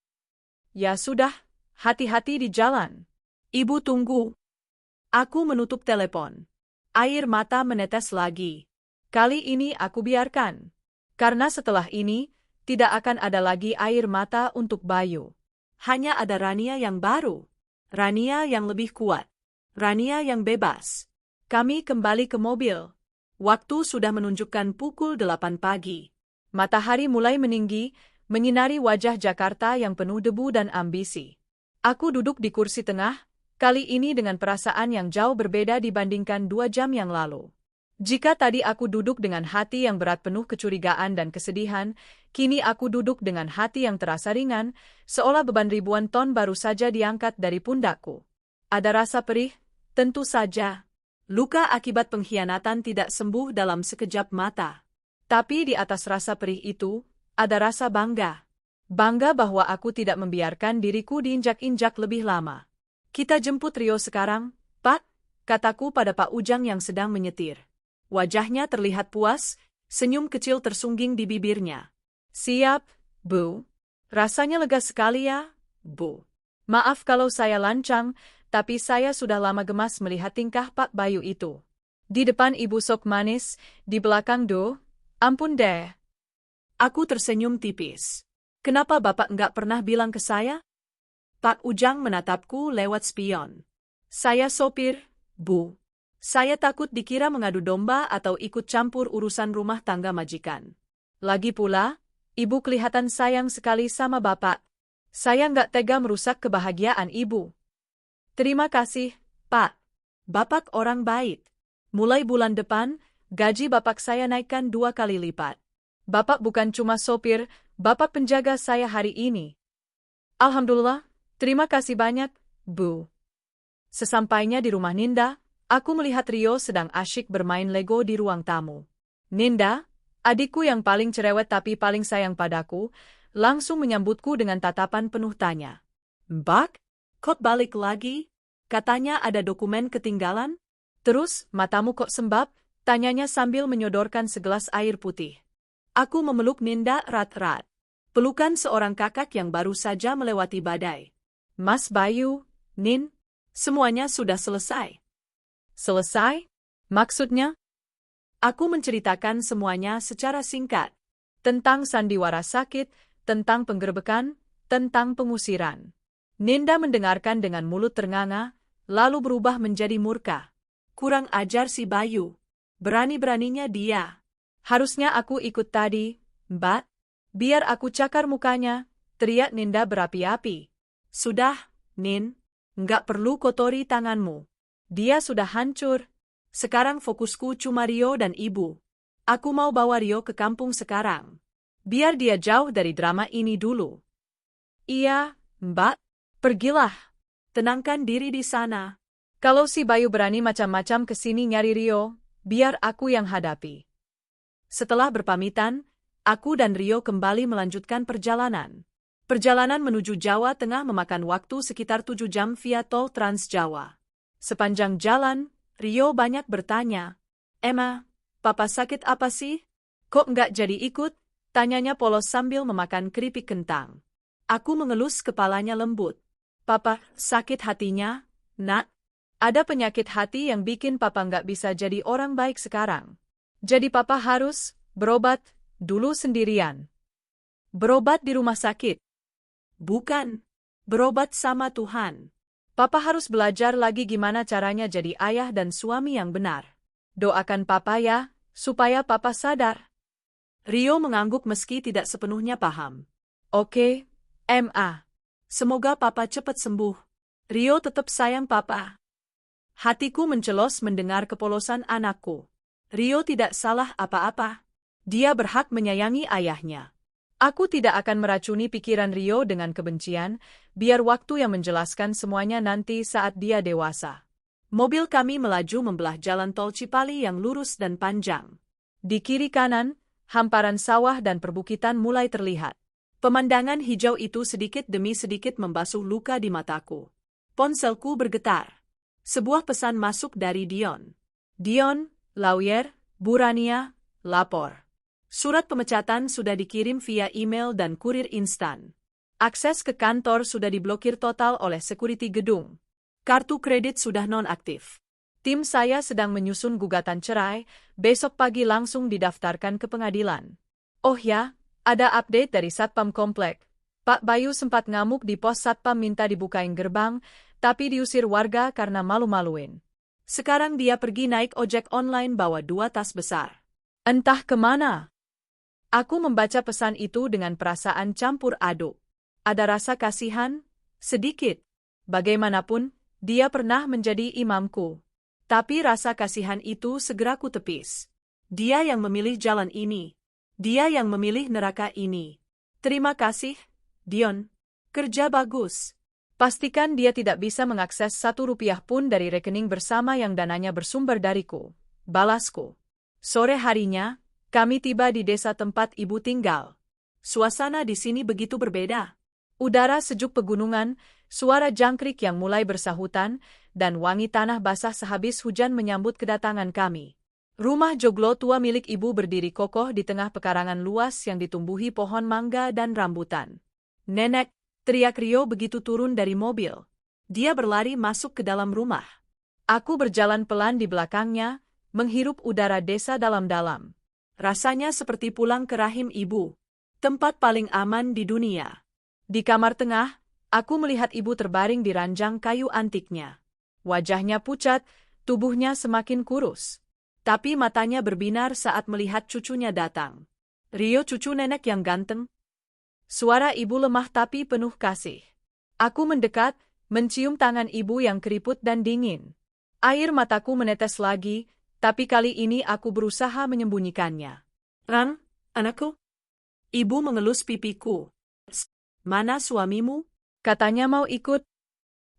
Ya sudah, hati-hati di jalan. Ibu tunggu. Aku menutup telepon. Air mata menetes lagi. Kali ini aku biarkan. Karena setelah ini, tidak akan ada lagi air mata untuk Bayu. Hanya ada Rania yang baru. Rania yang lebih kuat. Rania yang bebas. Kami kembali ke mobil. Waktu sudah menunjukkan pukul 8 pagi. Matahari mulai meninggi, menyinari wajah Jakarta yang penuh debu dan ambisi. Aku duduk di kursi tengah, kali ini dengan perasaan yang jauh berbeda dibandingkan 2 jam yang lalu. Jika tadi aku duduk dengan hati yang berat penuh kecurigaan dan kesedihan, kini aku duduk dengan hati yang terasa ringan, seolah beban ribuan ton baru saja diangkat dari pundakku. Ada rasa perih, tentu saja. Luka akibat pengkhianatan tidak sembuh dalam sekejap mata. Tapi di atas rasa perih itu, ada rasa bangga. Bangga bahwa aku tidak membiarkan diriku diinjak-injak lebih lama. Kita jemput Rio sekarang, Pak, kataku pada Pak Ujang yang sedang menyetir. Wajahnya terlihat puas, senyum kecil tersungging di bibirnya. Siap, Bu. Rasanya lega sekali ya, Bu. Maaf kalau saya lancang, tapi saya sudah lama gemas melihat tingkah Pak Bayu itu. Di depan ibu sok manis, di belakang ampun deh. Aku tersenyum tipis. Kenapa Bapak enggak pernah bilang ke saya? Pak Ujang menatapku lewat spion. Saya sopir, Bu. Saya takut dikira mengadu domba atau ikut campur urusan rumah tangga majikan. Lagi pula, ibu kelihatan sayang sekali sama bapak. Saya nggak tega merusak kebahagiaan ibu. Terima kasih, Pak. Bapak orang baik. Mulai bulan depan, gaji bapak saya naikkan 2 kali lipat. Bapak bukan cuma sopir, bapak penjaga saya hari ini. Alhamdulillah, terima kasih banyak, Bu. Sesampainya di rumah Ninda, aku melihat Rio sedang asyik bermain Lego di ruang tamu. Ninda, adikku yang paling cerewet tapi paling sayang padaku, langsung menyambutku dengan tatapan penuh tanya. Mbak, kok balik lagi? Katanya ada dokumen ketinggalan? Terus, matamu kok sembab? Tanyanya sambil menyodorkan segelas air putih. Aku memeluk Ninda erat-erat. Pelukan seorang kakak yang baru saja melewati badai. Mas Bayu, Nin, semuanya sudah selesai. Selesai? Maksudnya? Aku menceritakan semuanya secara singkat. Tentang sandiwara sakit, tentang penggerbekan, tentang pengusiran. Ninda mendengarkan dengan mulut ternganga, lalu berubah menjadi murka. Kurang ajar si Bayu. Berani-beraninya dia. Harusnya aku ikut tadi, Mbak. Biar aku cakar mukanya, teriak Ninda berapi-api. Sudah, Nin. Nggak perlu kotori tanganmu. Dia sudah hancur. Sekarang fokusku cuma Rio dan ibu. Aku mau bawa Rio ke kampung sekarang. Biar dia jauh dari drama ini dulu. Iya, Mbak. Pergilah. Tenangkan diri di sana. Kalau si Bayu berani macam-macam ke sini nyari Rio, biar aku yang hadapi. Setelah berpamitan, aku dan Rio kembali melanjutkan perjalanan. Perjalanan menuju Jawa Tengah memakan waktu sekitar 7 jam via tol Trans Jawa. Sepanjang jalan, Rio banyak bertanya, Emma, papa sakit apa sih? Kok nggak jadi ikut? Tanyanya polos sambil memakan keripik kentang. Aku mengelus kepalanya lembut. Papa, sakit hatinya, Nak. Ada penyakit hati yang bikin papa nggak bisa jadi orang baik sekarang. Jadi papa harus berobat dulu sendirian. Berobat di rumah sakit? Bukan. Berobat sama Tuhan. Papa harus belajar lagi gimana caranya jadi ayah dan suami yang benar. Doakan papa ya, supaya papa sadar. Rio mengangguk meski tidak sepenuhnya paham. Oke, Ma. Semoga papa cepat sembuh. Rio tetap sayang papa. Hatiku mencelos mendengar kepolosan anakku. Rio tidak salah apa-apa. Dia berhak menyayangi ayahnya. Aku tidak akan meracuni pikiran Rio dengan kebencian, biar waktu yang menjelaskan semuanya nanti saat dia dewasa. Mobil kami melaju membelah jalan tol Cipali yang lurus dan panjang. Di kiri kanan, hamparan sawah dan perbukitan mulai terlihat. Pemandangan hijau itu sedikit demi sedikit membasuh luka di mataku. Ponselku bergetar. Sebuah pesan masuk dari Dion. Dion, lawyer, Burania, lapor. Surat pemecatan sudah dikirim via email dan kurir instan. Akses ke kantor sudah diblokir total oleh security gedung. Kartu kredit sudah nonaktif. Tim saya sedang menyusun gugatan cerai, besok pagi langsung didaftarkan ke pengadilan. Oh ya, ada update dari Satpam Komplek. Pak Bayu sempat ngamuk di pos Satpam minta dibukain gerbang, tapi diusir warga karena malu-maluin. Sekarang dia pergi naik ojek online bawa 2 tas besar. Entah kemana. Aku membaca pesan itu dengan perasaan campur aduk. Ada rasa kasihan, sedikit. Bagaimanapun, dia pernah menjadi imamku. Tapi rasa kasihan itu segera kutepis. Dia yang memilih jalan ini. Dia yang memilih neraka ini. Terima kasih, Dion. Kerja bagus. Pastikan dia tidak bisa mengakses 1 rupiah pun dari rekening bersama yang dananya bersumber dariku. Balasku. Sore harinya, kami tiba di desa tempat ibu tinggal. Suasana di sini begitu berbeda. Udara sejuk pegunungan, suara jangkrik yang mulai bersahutan, dan wangi tanah basah sehabis hujan menyambut kedatangan kami. Rumah joglo tua milik ibu berdiri kokoh di tengah pekarangan luas yang ditumbuhi pohon mangga dan rambutan. Nenek, teriak Rio begitu turun dari mobil. Dia berlari masuk ke dalam rumah. Aku berjalan pelan di belakangnya, menghirup udara desa dalam-dalam. Rasanya seperti pulang ke rahim ibu. Tempat paling aman di dunia. Di kamar tengah, aku melihat ibu terbaring di ranjang kayu antiknya. Wajahnya pucat, tubuhnya semakin kurus. Tapi matanya berbinar saat melihat cucunya datang. Rio cucu nenek yang ganteng. Suara ibu lemah tapi penuh kasih. Aku mendekat, mencium tangan ibu yang keriput dan dingin. Air mataku menetes lagi, tapi kali ini aku berusaha menyembunyikannya. Ran, anakku? Ibu mengelus pipiku. Mana suamimu? Katanya mau ikut.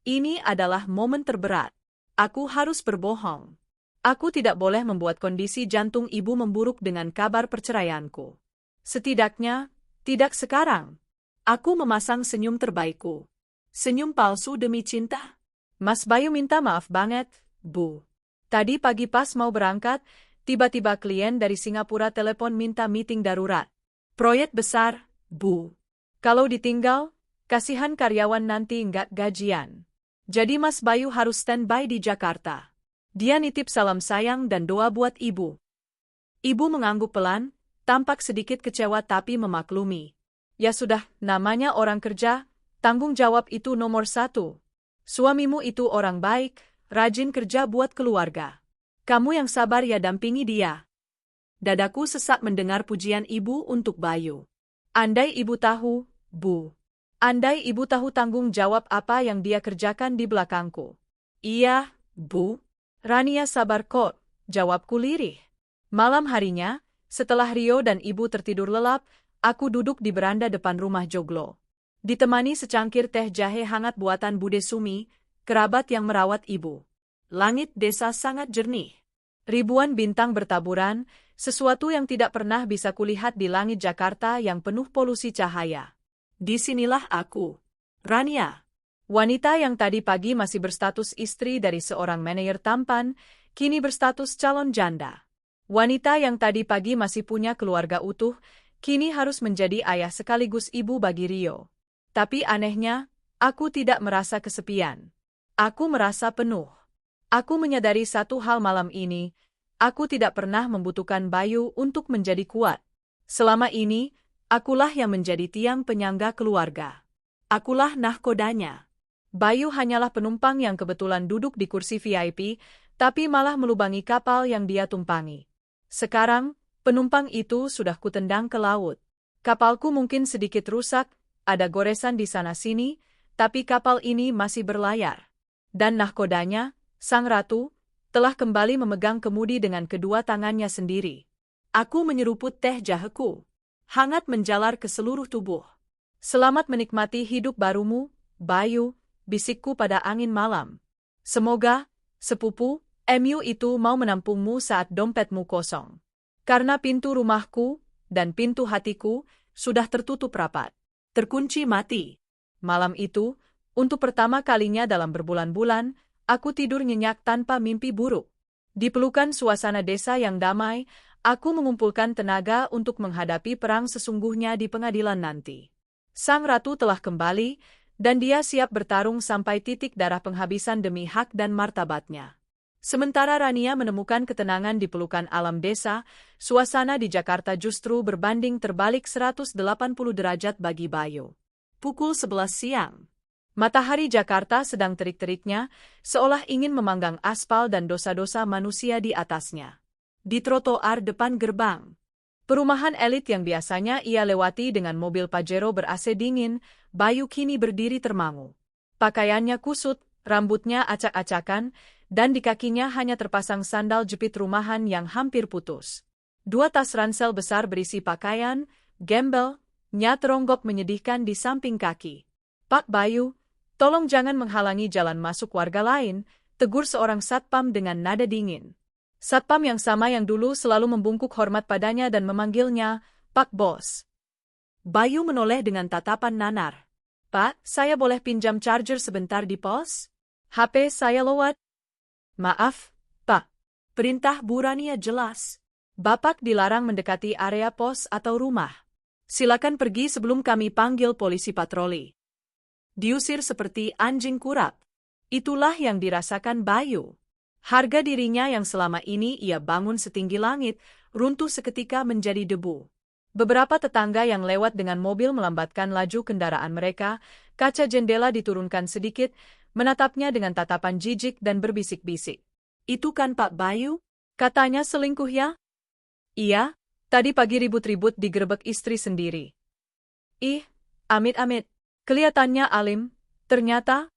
Ini adalah momen terberat. Aku harus berbohong. Aku tidak boleh membuat kondisi jantung ibu memburuk dengan kabar perceraianku. Setidaknya, tidak sekarang. Aku memasang senyum terbaikku. Senyum palsu demi cinta. Mas Bayu minta maaf banget, Bu. Tadi pagi pas mau berangkat, tiba-tiba klien dari Singapura telepon minta meeting darurat. Proyek besar, Bu. Kalau ditinggal, kasihan karyawan nanti nggak gajian. Jadi Mas Bayu harus standby di Jakarta. Dia nitip salam sayang dan doa buat ibu. Ibu mengangguk pelan, tampak sedikit kecewa tapi memaklumi. Ya sudah, namanya orang kerja, tanggung jawab itu nomor 1. Suamimu itu orang baik, rajin kerja buat keluarga. Kamu yang sabar ya dampingi dia. Dadaku sesak mendengar pujian ibu untuk Bayu. Andai ibu tahu, Bu. Andai ibu tahu tanggung jawab apa yang dia kerjakan di belakangku. Iya, Bu. Rania sabar kok, jawabku lirih. Malam harinya, setelah Rio dan ibu tertidur lelap, aku duduk di beranda depan rumah Joglo. Ditemani secangkir teh jahe hangat buatan Bude Sumi, kerabat yang merawat ibu. Langit desa sangat jernih. Ribuan bintang bertaburan, sesuatu yang tidak pernah bisa kulihat di langit Jakarta yang penuh polusi cahaya. Disinilah aku, Rania. Wanita yang tadi pagi masih berstatus istri dari seorang manajer tampan, kini berstatus calon janda. Wanita yang tadi pagi masih punya keluarga utuh, kini harus menjadi ayah sekaligus ibu bagi Rio. Tapi anehnya, aku tidak merasa kesepian. Aku merasa penuh. Aku menyadari satu hal malam ini, aku tidak pernah membutuhkan Bayu untuk menjadi kuat. Selama ini, akulah yang menjadi tiang penyangga keluarga. Akulah nahkodanya. Bayu hanyalah penumpang yang kebetulan duduk di kursi VIP, tapi malah melubangi kapal yang dia tumpangi. Sekarang, penumpang itu sudah kutendang ke laut. Kapalku mungkin sedikit rusak, ada goresan di sana-sini, tapi kapal ini masih berlayar. Dan nahkodanya, sang ratu, telah kembali memegang kemudi dengan kedua tangannya sendiri. Aku menyeruput teh jaheku. Hangat menjalar ke seluruh tubuh. Selamat menikmati hidup barumu, Bayu, bisikku pada angin malam. Semoga, sepupu, MU itu mau menampungmu saat dompetmu kosong. Karena pintu rumahku dan pintu hatiku sudah tertutup rapat. Terkunci mati. Malam itu, untuk pertama kalinya dalam berbulan-bulan, aku tidur nyenyak tanpa mimpi buruk. Di pelukan suasana desa yang damai, aku mengumpulkan tenaga untuk menghadapi perang sesungguhnya di pengadilan nanti. Sang ratu telah kembali, dan dia siap bertarung sampai titik darah penghabisan demi hak dan martabatnya. Sementara Rania menemukan ketenangan di pelukan alam desa, suasana di Jakarta justru berbanding terbalik 180 derajat bagi Bayu. Pukul 11 siang. Matahari Jakarta sedang terik-teriknya, seolah ingin memanggang aspal dan dosa-dosa manusia di atasnya. Di trotoar depan gerbang, perumahan elit yang biasanya ia lewati dengan mobil Pajero ber-AC dingin, Bayu kini berdiri termangu. Pakaiannya kusut, rambutnya acak-acakan, dan di kakinya hanya terpasang sandal jepit rumahan yang hampir putus. 2 tas ransel besar berisi pakaian, gembel, teronggok menyedihkan di samping kaki. Pak Bayu, tolong jangan menghalangi jalan masuk warga lain, tegur seorang satpam dengan nada dingin. Satpam yang sama yang dulu selalu membungkuk hormat padanya dan memanggilnya, Pak Bos. Bayu menoleh dengan tatapan nanar. Pak, saya boleh pinjam charger sebentar di pos? HP saya lowat. Maaf, Pak. Perintah Bu Rania jelas. Bapak dilarang mendekati area pos atau rumah. Silakan pergi sebelum kami panggil polisi patroli. Diusir seperti anjing kurap. Itulah yang dirasakan Bayu. Harga dirinya yang selama ini ia bangun setinggi langit, runtuh seketika menjadi debu. Beberapa tetangga yang lewat dengan mobil melambatkan laju kendaraan mereka, kaca jendela diturunkan sedikit, menatapnya dengan tatapan jijik dan berbisik-bisik. Itu kan Pak Bayu? Katanya selingkuh ya? Iya, Tadi pagi ribut-ribut digerebek istri sendiri. Ih, amit-amit. Kelihatannya alim, ternyata.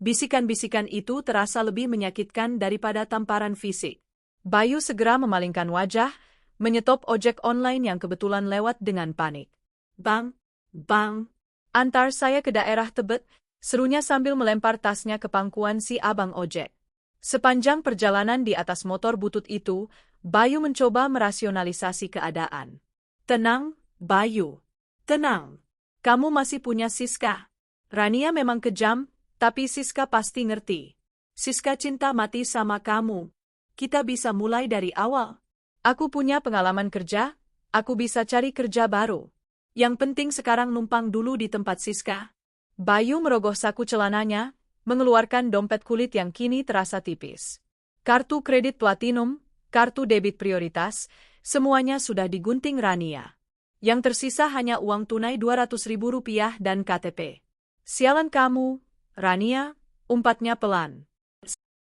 Bisikan-bisikan itu terasa lebih menyakitkan daripada tamparan fisik. Bayu segera memalingkan wajah, menyetop ojek online yang kebetulan lewat dengan panik. Bang, bang. Antar saya ke daerah Tebet, serunya sambil melempar tasnya ke pangkuan si abang ojek. Sepanjang perjalanan di atas motor butut itu, Bayu mencoba merasionalisasi keadaan. Tenang, Bayu. Tenang. Kamu masih punya Siska. Rania memang kejam, tapi Siska pasti ngerti. Siska cinta mati sama kamu. Kita bisa mulai dari awal. Aku punya pengalaman kerja, aku bisa cari kerja baru. Yang penting sekarang numpang dulu di tempat Siska. Bayu merogoh saku celananya, mengeluarkan dompet kulit yang kini terasa tipis. Kartu kredit platinum, kartu debit prioritas, semuanya sudah digunting Rania. Yang tersisa hanya uang tunai Rp200.000 dan KTP. Sialan kamu, Rania, umpatnya pelan.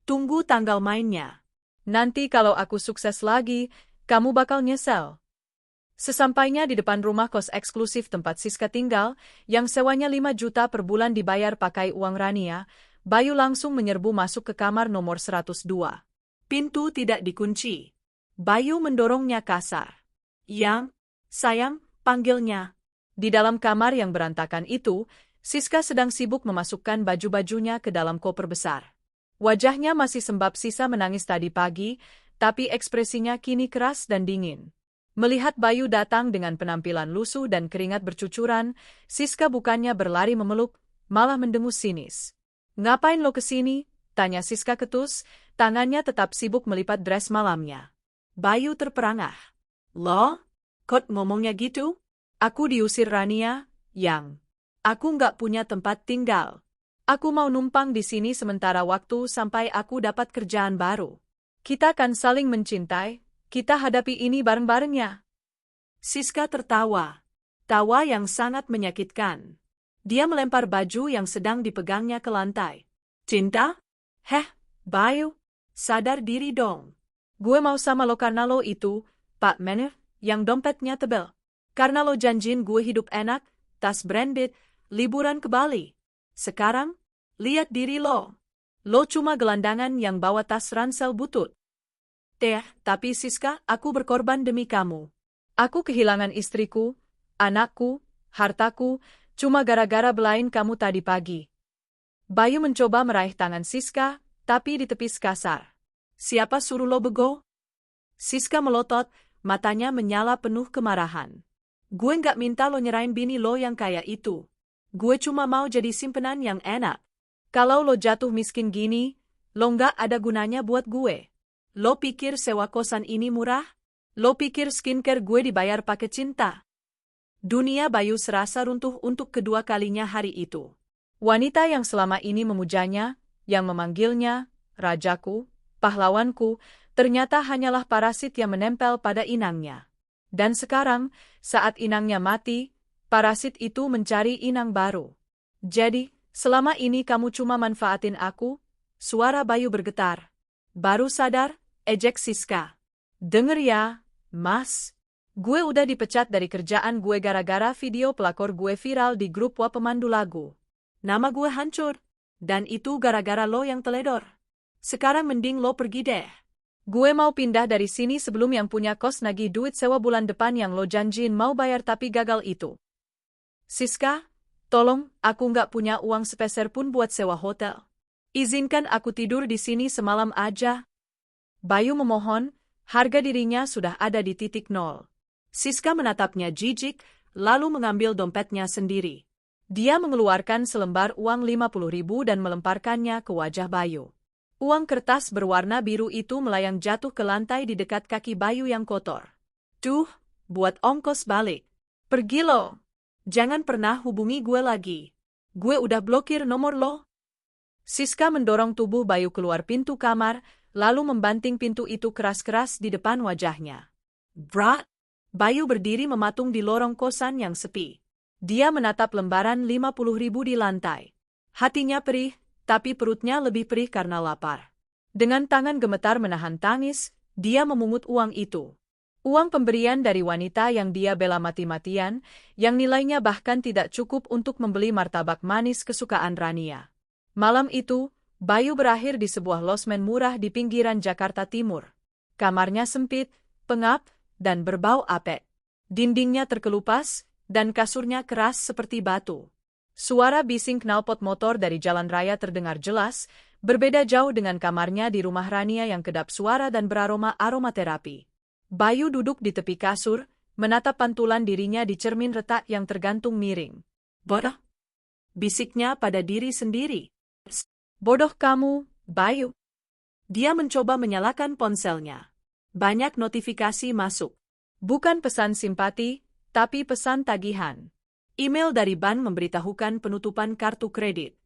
Tunggu tanggal mainnya. Nanti kalau aku sukses lagi, kamu bakal nyesel. Sesampainya di depan rumah kos eksklusif tempat Siska tinggal, yang sewanya 5 juta per bulan dibayar pakai uang Rania, Bayu langsung menyerbu masuk ke kamar nomor 102. Pintu tidak dikunci. Bayu mendorongnya kasar. Yang, sayang, panggilnya. Di dalam kamar yang berantakan itu, Siska sedang sibuk memasukkan baju-bajunya ke dalam koper besar. Wajahnya masih sembab sisa menangis tadi pagi, tapi ekspresinya kini keras dan dingin. Melihat Bayu datang dengan penampilan lusuh dan keringat bercucuran, Siska bukannya berlari memeluk, malah mendengus sinis. "Ngapain lo kesini?" tanya Siska ketus, tangannya tetap sibuk melipat dress malamnya. Bayu terperangah. "Lo? Kok ngomongnya gitu?" "Aku diusir Rania, Yang. Aku nggak punya tempat tinggal. Aku mau numpang di sini sementara waktu sampai aku dapat kerjaan baru. Kita kan saling mencintai, kita hadapi ini bareng-barengnya." Siska tertawa. Tawa yang sangat menyakitkan. Dia melempar baju yang sedang dipegangnya ke lantai. "Cinta? Heh, Bayu, sadar diri dong." "Gue mau sama lo karena lo itu, Pak Menef, yang dompetnya tebel. Karena lo janjin gue hidup enak, tas branded, liburan ke Bali. Sekarang, lihat diri lo. Lo cuma gelandangan yang bawa tas ransel butut." Tapi Siska, aku berkorban demi kamu. Aku kehilangan istriku, anakku, hartaku, cuma gara-gara belain kamu tadi pagi. Bayu mencoba meraih tangan Siska, tapi ditepis kasar. "Siapa suruh lo bego?" Siska melotot, matanya menyala penuh kemarahan. "Gue nggak minta lo nyerahin bini lo yang kaya itu. Gue cuma mau jadi simpenan yang enak. Kalau lo jatuh miskin gini, lo nggak ada gunanya buat gue. Lo pikir sewa kosan ini murah? Lo pikir skincare gue dibayar pakai cinta?" Dunia Bayu serasa runtuh untuk kedua kalinya hari itu. Wanita yang selama ini memujanya, yang memanggilnya, rajaku, pahlawanku, ternyata hanyalah parasit yang menempel pada inangnya. Dan sekarang, saat inangnya mati, parasit itu mencari inang baru. "Jadi, selama ini kamu cuma manfaatin aku?" Suara Bayu bergetar. "Baru sadar?" ejek Siska. "Denger ya, Mas. Gue udah dipecat dari kerjaan gue gara-gara video pelakor gue viral di grup WA pemandu lagu. Nama gue hancur. Dan itu gara-gara lo yang teledor. Sekarang mending lo pergi deh. Gue mau pindah dari sini sebelum yang punya kos nagih duit sewa bulan depan yang lo janjiin mau bayar tapi gagal itu." "Siska, tolong, aku nggak punya uang sepeser pun buat sewa hotel. Izinkan aku tidur di sini semalam aja." Bayu memohon, harga dirinya sudah ada di titik nol. Siska menatapnya jijik, lalu mengambil dompetnya sendiri. Dia mengeluarkan selembar uang 50.000 dan melemparkannya ke wajah Bayu. Uang kertas berwarna biru itu melayang jatuh ke lantai di dekat kaki Bayu yang kotor. "Tuh, buat ongkos balik. Pergi lo. Jangan pernah hubungi gue lagi. Gue udah blokir nomor lo." Siska mendorong tubuh Bayu keluar pintu kamar, lalu membanting pintu itu keras-keras di depan wajahnya. "Brat!" Bayu berdiri mematung di lorong kosan yang sepi. Dia menatap lembaran 50.000 di lantai. Hatinya perih, tapi perutnya lebih perih karena lapar. Dengan tangan gemetar menahan tangis, dia memungut uang itu. Uang pemberian dari wanita yang dia bela mati-matian, yang nilainya bahkan tidak cukup untuk membeli martabak manis kesukaan Rania. Malam itu, Bayu berakhir di sebuah losmen murah di pinggiran Jakarta Timur. Kamarnya sempit, pengap, dan berbau apek. Dindingnya terkelupas, dan kasurnya keras seperti batu. Suara bising knalpot motor dari jalan raya terdengar jelas, berbeda jauh dengan kamarnya di rumah Rania yang kedap suara dan beraroma aromaterapi. Bayu duduk di tepi kasur, menatap pantulan dirinya di cermin retak yang tergantung miring. Bodoh! Bisiknya pada diri sendiri. Bodoh kamu, Bayu. Dia mencoba menyalakan ponselnya. Banyak notifikasi masuk. Bukan pesan simpati, tapi pesan tagihan. Email dari bank memberitahukan penutupan kartu kredit.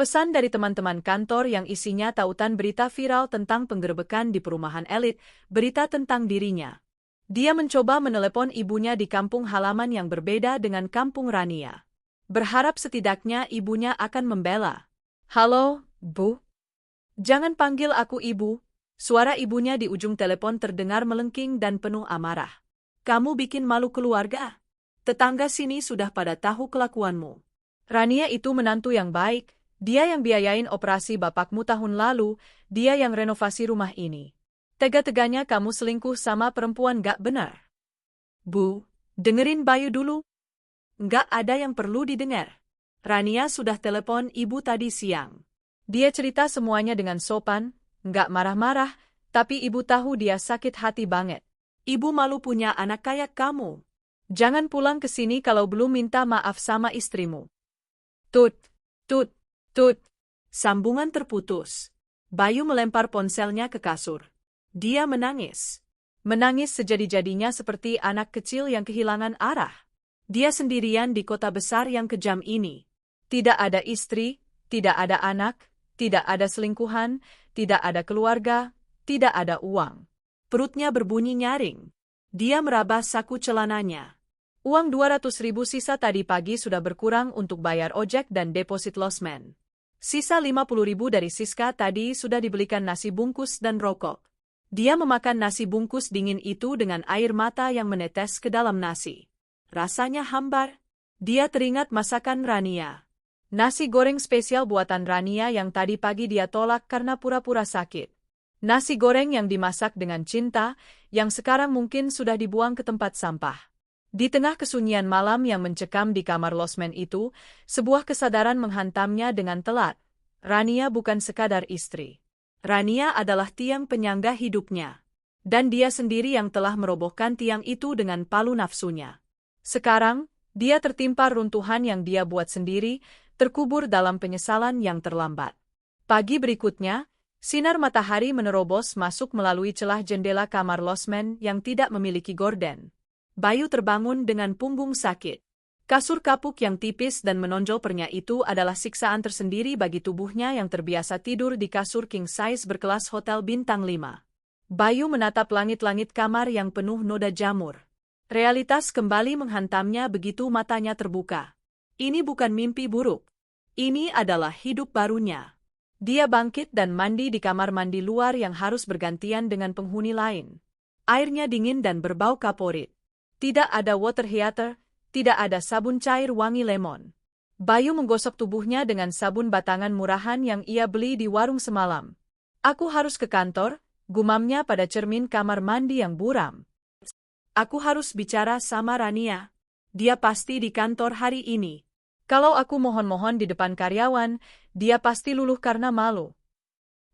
Pesan dari teman-teman kantor yang isinya tautan berita viral tentang penggerebekan di perumahan elit, berita tentang dirinya. Dia mencoba menelepon ibunya di kampung halaman yang berbeda dengan kampung Rania. Berharap setidaknya ibunya akan membela. Halo, Bu. Jangan panggil aku ibu. Suara ibunya di ujung telepon terdengar melengking dan penuh amarah. Kamu bikin malu keluarga. Tetangga sini sudah pada tahu kelakuanmu. Rania itu menantu yang baik. Dia yang biayain operasi bapakmu tahun lalu, dia yang renovasi rumah ini. Tega-teganya kamu selingkuh sama perempuan gak benar. Bu, dengerin Bayu dulu. Nggak ada yang perlu didengar. Rania sudah telepon ibu tadi siang. Dia cerita semuanya dengan sopan, nggak marah-marah, tapi ibu tahu dia sakit hati banget. Ibu malu punya anak kayak kamu. Jangan pulang ke sini kalau belum minta maaf sama istrimu. Tut, tut. Tut. Sambungan terputus. Bayu melempar ponselnya ke kasur. Dia menangis. Menangis sejadi-jadinya seperti anak kecil yang kehilangan arah. Dia sendirian di kota besar yang kejam ini. Tidak ada istri, tidak ada anak, tidak ada selingkuhan, tidak ada keluarga, tidak ada uang. Perutnya berbunyi nyaring. Dia meraba saku celananya. Uang 200.000 sisa tadi pagi sudah berkurang untuk bayar ojek dan deposit losmen. Sisa 50.000 dari Siska tadi sudah dibelikan nasi bungkus dan rokok. Dia memakan nasi bungkus dingin itu dengan air mata yang menetes ke dalam nasi. Rasanya hambar. Dia teringat masakan Rania. Nasi goreng spesial buatan Rania yang tadi pagi dia tolak karena pura-pura sakit. Nasi goreng yang dimasak dengan cinta, yang sekarang mungkin sudah dibuang ke tempat sampah. Di tengah kesunyian malam yang mencekam di kamar losmen itu, sebuah kesadaran menghantamnya dengan telat. Rania bukan sekadar istri. Rania adalah tiang penyangga hidupnya. Dan dia sendiri yang telah merobohkan tiang itu dengan palu nafsunya. Sekarang, dia tertimpa runtuhan yang dia buat sendiri, terkubur dalam penyesalan yang terlambat. Pagi berikutnya, sinar matahari menerobos masuk melalui celah jendela kamar losmen yang tidak memiliki gorden. Bayu terbangun dengan punggung sakit. Kasur kapuk yang tipis dan menonjol pernya itu adalah siksaan tersendiri bagi tubuhnya yang terbiasa tidur di kasur king size berkelas hotel bintang 5. Bayu menatap langit-langit kamar yang penuh noda jamur. Realitas kembali menghantamnya begitu matanya terbuka. Ini bukan mimpi buruk. Ini adalah hidup barunya. Dia bangkit dan mandi di kamar mandi luar yang harus bergantian dengan penghuni lain. Airnya dingin dan berbau kaporit. Tidak ada water heater, tidak ada sabun cair wangi lemon. Bayu menggosok tubuhnya dengan sabun batangan murahan yang ia beli di warung semalam. Aku harus ke kantor, gumamnya pada cermin kamar mandi yang buram. Aku harus bicara sama Rania. Dia pasti di kantor hari ini. Kalau aku mohon-mohon di depan karyawan, dia pasti luluh karena malu.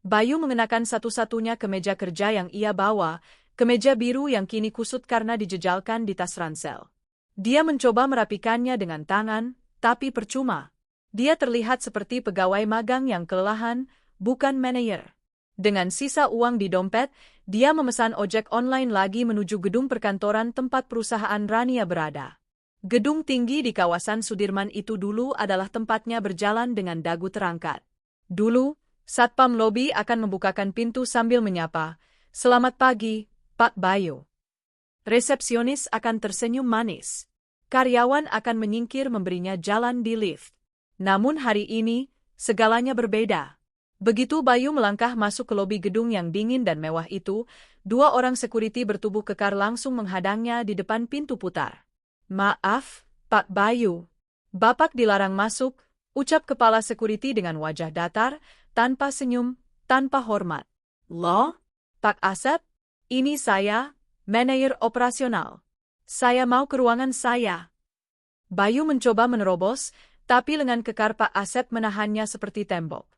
Bayu mengenakan satu-satunya kemeja kerja yang ia bawa, kemeja biru yang kini kusut karena dijejalkan di tas ransel. Dia mencoba merapikannya dengan tangan, tapi percuma. Dia terlihat seperti pegawai magang yang kelelahan, bukan manajer. Dengan sisa uang di dompet, dia memesan ojek online lagi menuju gedung perkantoran tempat perusahaan Rania berada. Gedung tinggi di kawasan Sudirman itu dulu adalah tempatnya berjalan dengan dagu terangkat. Dulu, satpam lobi akan membukakan pintu sambil menyapa, "Selamat pagi, Pak Bayu." Resepsionis akan tersenyum manis. Karyawan akan menyingkir memberinya jalan di lift. Namun hari ini, segalanya berbeda. Begitu Bayu melangkah masuk ke lobi gedung yang dingin dan mewah itu, dua orang sekuriti bertubuh kekar langsung menghadangnya di depan pintu putar. Maaf, Pak Bayu. Bapak dilarang masuk, ucap kepala sekuriti dengan wajah datar, tanpa senyum, tanpa hormat. Loh? Pak Asep, ini saya, manajer operasional. Saya mau ke ruangan saya. Bayu mencoba menerobos, tapi lengan kekar Pak Asep menahannya seperti tembok.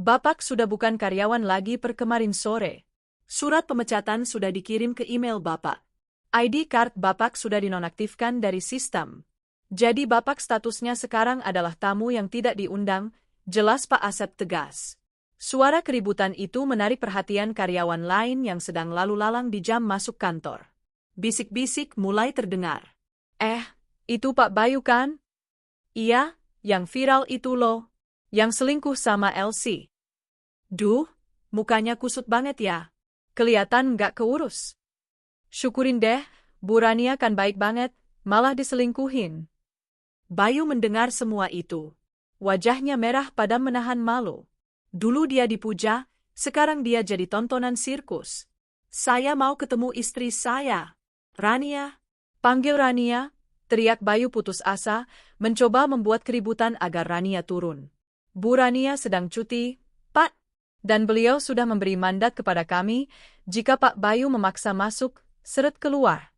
Bapak sudah bukan karyawan lagi per kemarin sore. Surat pemecatan sudah dikirim ke email Bapak. ID card Bapak sudah dinonaktifkan dari sistem. Jadi Bapak statusnya sekarang adalah tamu yang tidak diundang, jelas Pak Asep tegas. Suara keributan itu menarik perhatian karyawan lain yang sedang lalu lalang di jam masuk kantor. Bisik-bisik mulai terdengar. Itu Pak Bayu kan? Iya, yang viral itu loh. Yang selingkuh sama Elsie. Duh, mukanya kusut banget ya. Kelihatan nggak keurus. Syukurin deh, Bu Rania kan baik banget, malah diselingkuhin. Bayu mendengar semua itu. Wajahnya merah padam menahan malu. Dulu dia dipuja, sekarang dia jadi tontonan sirkus. Saya mau ketemu istri saya. Rania. Panggil Rania, teriak Bayu putus asa, mencoba membuat keributan agar Rania turun. Bu Rania sedang cuti, Pak, dan beliau sudah memberi mandat kepada kami, jika Pak Bayu memaksa masuk, seret keluar.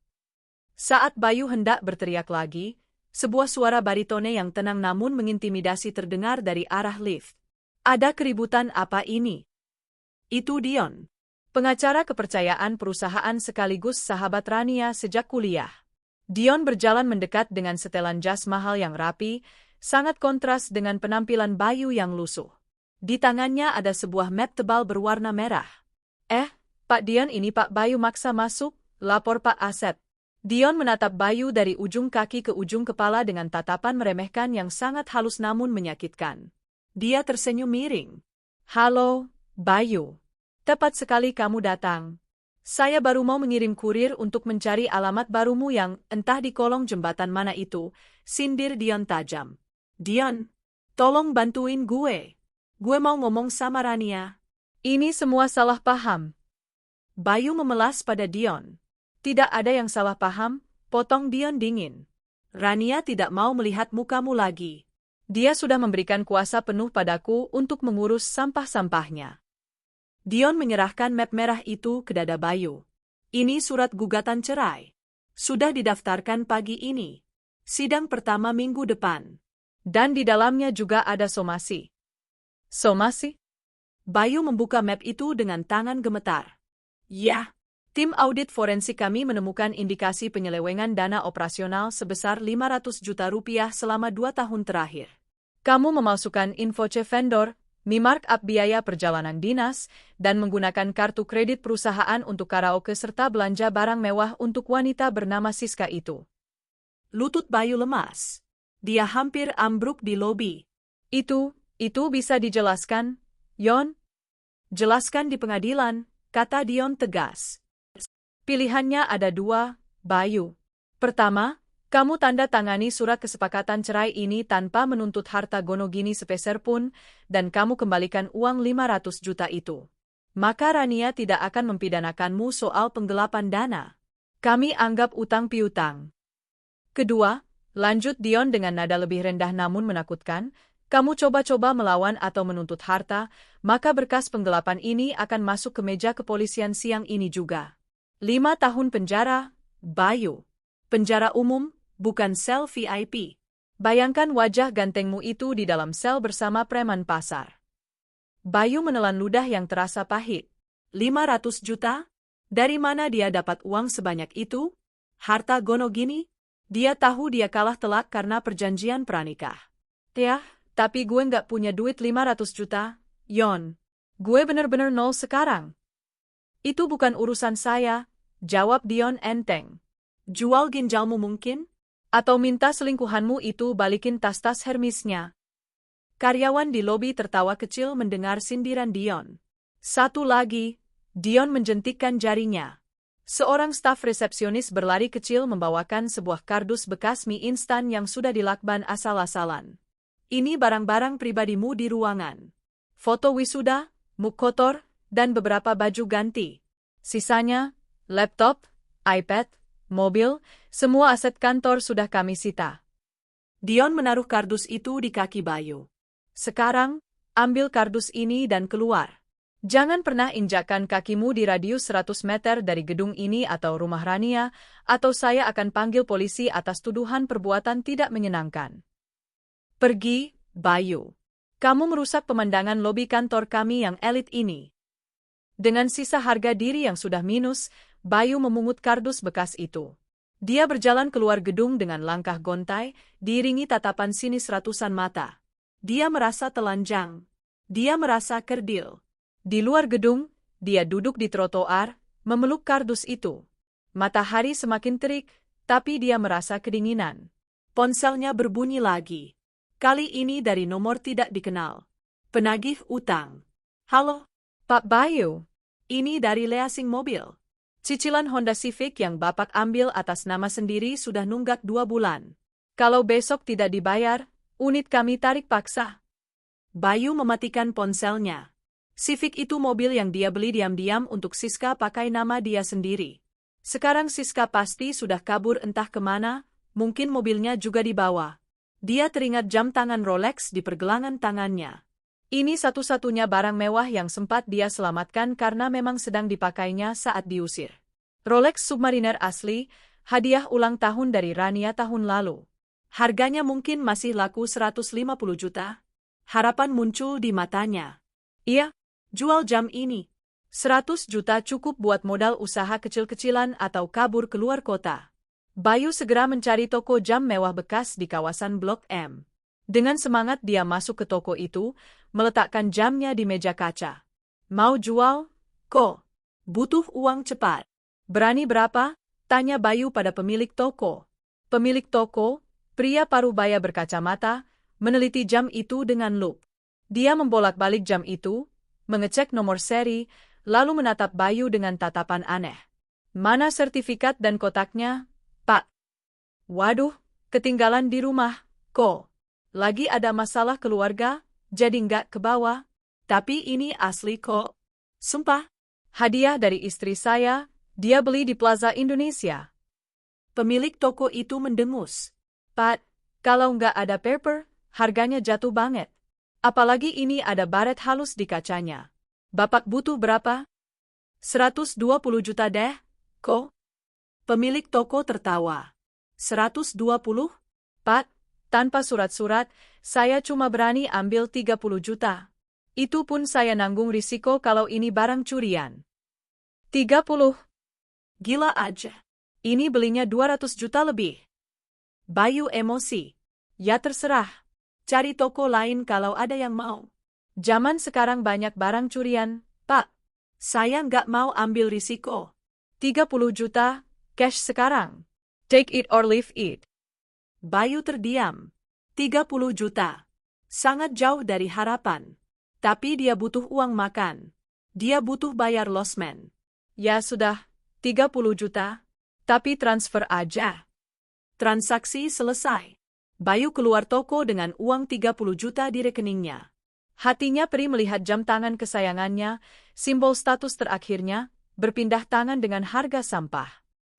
Saat Bayu hendak berteriak lagi, sebuah suara baritone yang tenang namun mengintimidasi terdengar dari arah lift. Ada keributan apa ini? Itu Dion, pengacara kepercayaan perusahaan sekaligus sahabat Rania sejak kuliah. Dion berjalan mendekat dengan setelan jas mahal yang rapi, sangat kontras dengan penampilan Bayu yang lusuh. Di tangannya ada sebuah map tebal berwarna merah. Pak Dion, ini Pak Bayu maksa masuk, lapor Pak Asep. Dion menatap Bayu dari ujung kaki ke ujung kepala dengan tatapan meremehkan yang sangat halus namun menyakitkan. Dia tersenyum miring. Halo, Bayu. Tepat sekali kamu datang. Saya baru mau mengirim kurir untuk mencari alamat barumu yang entah di kolong jembatan mana itu, sindir Dion tajam. Dion, tolong bantuin gue. Gue mau ngomong sama Rania. Ini semua salah paham. Bayu memelas pada Dion. Tidak ada yang salah paham, potong Dion dingin. Rania tidak mau melihat mukamu lagi. Dia sudah memberikan kuasa penuh padaku untuk mengurus sampah-sampahnya. Dion menyerahkan map merah itu ke dada Bayu. Ini surat gugatan cerai. Sudah didaftarkan pagi ini. Sidang pertama minggu depan. Dan di dalamnya juga ada somasi. Somasi? Bayu membuka map itu dengan tangan gemetar. Ya, tim audit forensik kami menemukan indikasi penyelewengan dana operasional sebesar 500 juta rupiah selama 2 tahun terakhir. Kamu memalsukan info vendor, memarkup biaya perjalanan dinas, dan menggunakan kartu kredit perusahaan untuk karaoke serta belanja barang mewah untuk wanita bernama Siska itu. Lutut Bayu lemas. Dia hampir ambruk di lobi. Itu bisa dijelaskan, Yon? Jelaskan di pengadilan, kata Dion tegas. Pilihannya ada 2, Bayu. Pertama, kamu tanda tangani surat kesepakatan cerai ini tanpa menuntut harta gonogini sepeser pun, dan kamu kembalikan uang 500 juta itu. Maka Rania tidak akan mempidanakanmu soal penggelapan dana. Kami anggap utang piutang. Kedua, lanjut Dion dengan nada lebih rendah namun menakutkan, kamu coba-coba melawan atau menuntut harta, maka berkas penggelapan ini akan masuk ke meja kepolisian siang ini juga. 5 tahun penjara, Bayu. Penjara umum, bukan sel VIP. Bayangkan wajah gantengmu itu di dalam sel bersama preman pasar. Bayu menelan ludah yang terasa pahit. 500 juta? Dari mana dia dapat uang sebanyak itu? Harta gonogini? Dia tahu dia kalah telak karena perjanjian pranikah. Tapi gue nggak punya duit 500 juta, Yon. Gue bener-bener nol sekarang. Itu bukan urusan saya, jawab Dion enteng. Jual ginjalmu mungkin? Atau minta selingkuhanmu itu balikin tas-tas Hermisnya. Karyawan di lobi tertawa kecil mendengar sindiran Dion. Satu lagi, Dion menjentikkan jarinya. Seorang staf resepsionis berlari kecil membawakan sebuah kardus bekas mie instan yang sudah dilakban asal-asalan. Ini barang-barang pribadimu di ruangan. foto wisuda, muk kotor, dan beberapa baju ganti. Sisanya, laptop, iPad, mobil, semua aset kantor sudah kami sita. Dion menaruh kardus itu di kaki Bayu. Sekarang, ambil kardus ini dan keluar. Jangan pernah injakkan kakimu di radius 100 meter dari gedung ini atau rumah Rania, atau saya akan panggil polisi atas tuduhan perbuatan tidak menyenangkan. Pergi, Bayu. Kamu merusak pemandangan lobi kantor kami yang elit ini. Dengan sisa harga diri yang sudah minus, Bayu memungut kardus bekas itu. Dia berjalan keluar gedung dengan langkah gontai, diiringi tatapan sinis ratusan mata. Dia merasa telanjang. Dia merasa kerdil. Di luar gedung, dia duduk di trotoar, memeluk kardus itu. Matahari semakin terik, tapi dia merasa kedinginan. Ponselnya berbunyi lagi. Kali ini dari nomor tidak dikenal. Penagih utang. Halo, Pak Bayu. ini dari leasing mobil. Cicilan Honda Civic yang Bapak ambil atas nama sendiri sudah nunggak 2 bulan. Kalau besok tidak dibayar, unit kami tarik paksa. Bayu mematikan ponselnya. Civic itu mobil yang dia beli diam-diam untuk Siska pakai nama dia sendiri. Sekarang Siska pasti sudah kabur entah kemana, mungkin mobilnya juga dibawa. Dia teringat jam tangan Rolex di pergelangan tangannya. Ini satu-satunya barang mewah yang sempat dia selamatkan karena memang sedang dipakainya saat diusir. Rolex Submariner asli, hadiah ulang tahun dari Rania tahun lalu. Harganya mungkin masih laku 150 juta. Harapan muncul di matanya. Iya, jual jam ini. 100 juta cukup buat modal usaha kecil-kecilan atau kabur keluar kota. Bayu segera mencari toko jam mewah bekas di kawasan Blok M. Dengan semangat dia masuk ke toko itu, meletakkan jamnya di meja kaca. Mau jual? Kok? Butuh uang cepat. Berani berapa? Tanya Bayu pada pemilik toko. Pemilik toko, pria parubaya berkacamata, meneliti jam itu dengan lup. Dia membolak-balik jam itu, mengecek nomor seri, lalu menatap Bayu dengan tatapan aneh. Mana sertifikat dan kotaknya, Pak? Waduh, ketinggalan di rumah, kok. Lagi ada masalah keluarga, jadi nggak ke bawah. Tapi ini asli kok. Sumpah. Hadiah dari istri saya, dia beli di Plaza Indonesia. Pemilik toko itu mendengus. Pak, kalau nggak ada paper, harganya jatuh banget. Apalagi ini ada baret halus di kacanya. Bapak butuh berapa? 120 juta deh, kok? Pemilik toko tertawa. 120? Pak, tanpa surat-surat, saya cuma berani ambil 30 juta. Itu pun saya nanggung risiko kalau ini barang curian. 30. Gila aja. Ini belinya 200 juta lebih. Bayu emosi. Ya terserah. Cari toko lain kalau ada yang mau. Zaman sekarang banyak barang curian, Pak. Saya nggak mau ambil risiko. 30 juta, cash sekarang. Take it or leave it. Bayu terdiam. 30 juta. Sangat jauh dari harapan. Tapi dia butuh uang makan. Dia butuh bayar losmen. Ya sudah, 30 juta. Tapi transfer aja. Transaksi selesai. Bayu keluar toko dengan uang 30 juta di rekeningnya. Hatinya perih melihat jam tangan kesayangannya, simbol status terakhirnya, berpindah tangan dengan harga sampah.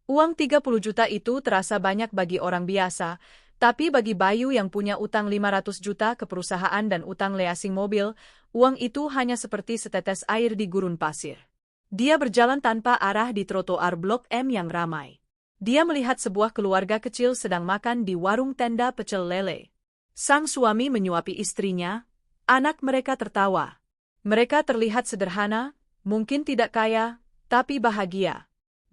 Uang 30 juta itu terasa banyak bagi orang biasa, tapi bagi Bayu yang punya utang 500 juta ke perusahaan dan utang leasing mobil, uang itu hanya seperti setetes air di gurun pasir. Dia berjalan tanpa arah di trotoar Blok M yang ramai. Dia melihat sebuah keluarga kecil sedang makan di warung tenda pecel lele. Sang suami menyuapi istrinya, anak mereka tertawa. Mereka terlihat sederhana, mungkin tidak kaya, tapi bahagia.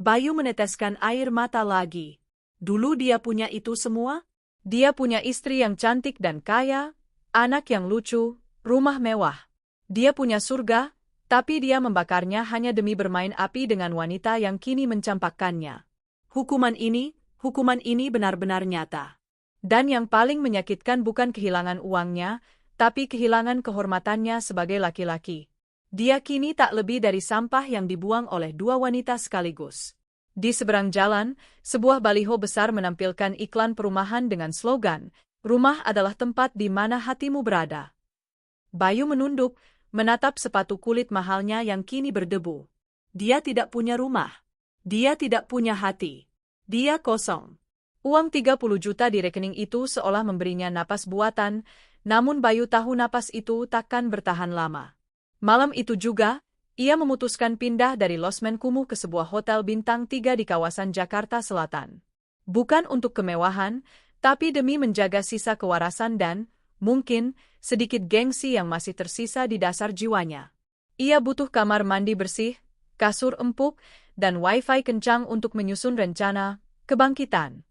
Bayu meneteskan air mata lagi. Dulu dia punya itu semua? Dia punya istri yang cantik dan kaya, anak yang lucu, rumah mewah. Dia punya surga, tapi dia membakarnya hanya demi bermain api dengan wanita yang kini mencampakkannya. Hukuman ini benar-benar nyata. Dan yang paling menyakitkan bukan kehilangan uangnya, tapi kehilangan kehormatannya sebagai laki-laki. Dia kini tak lebih dari sampah yang dibuang oleh dua wanita sekaligus. Di seberang jalan, sebuah baliho besar menampilkan iklan perumahan dengan slogan, "Rumah adalah tempat di mana hatimu berada." Bayu menunduk, menatap sepatu kulit mahalnya yang kini berdebu. Dia tidak punya rumah. Dia tidak punya hati. Dia kosong. Uang 30 juta di rekening itu seolah memberinya napas buatan, namun Bayu tahu napas itu takkan bertahan lama. Malam itu juga, ia memutuskan pindah dari losmen kumuh ke sebuah hotel bintang 3 di kawasan Jakarta Selatan. Bukan untuk kemewahan, tapi demi menjaga sisa kewarasan dan, mungkin, sedikit gengsi yang masih tersisa di dasar jiwanya. Ia butuh kamar mandi bersih, kasur empuk, dan wifi kencang untuk menyusun rencana kebangkitan.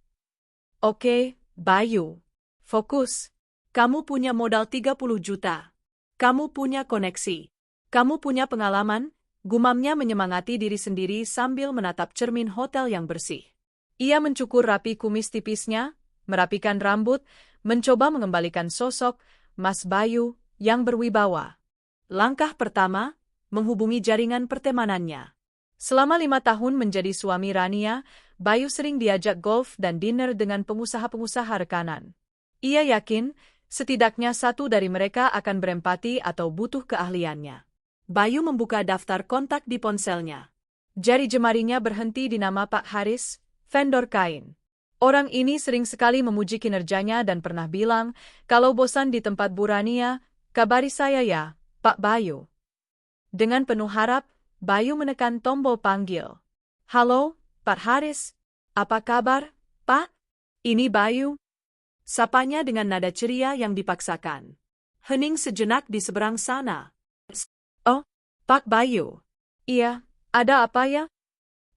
Oke, Bayu. Fokus. Kamu punya modal 30 juta. Kamu punya koneksi. Kamu punya pengalaman, gumamnya menyemangati diri sendiri sambil menatap cermin hotel yang bersih. Ia mencukur rapi kumis tipisnya, merapikan rambut, mencoba mengembalikan sosok Mas Bayu yang berwibawa. Langkah pertama, menghubungi jaringan pertemanannya. Selama 5 tahun menjadi suami Rania, Bayu sering diajak golf dan dinner dengan pengusaha-pengusaha rekanan. Ia yakin, setidaknya satu dari mereka akan berempati atau butuh keahliannya. Bayu membuka daftar kontak di ponselnya. Jari jemarinya berhenti di nama Pak Haris, vendor kain. Orang ini sering sekali memuji kinerjanya dan pernah bilang, kalau bosan di tempat Bu Rania, kabari saya ya, Pak Bayu. Dengan penuh harap, Bayu menekan tombol panggil. Halo, Pak Haris. Apa kabar, Pak? Ini Bayu. Sapanya dengan nada ceria yang dipaksakan. Hening sejenak di seberang sana. Oh, Pak Bayu. Iya, ada apa ya?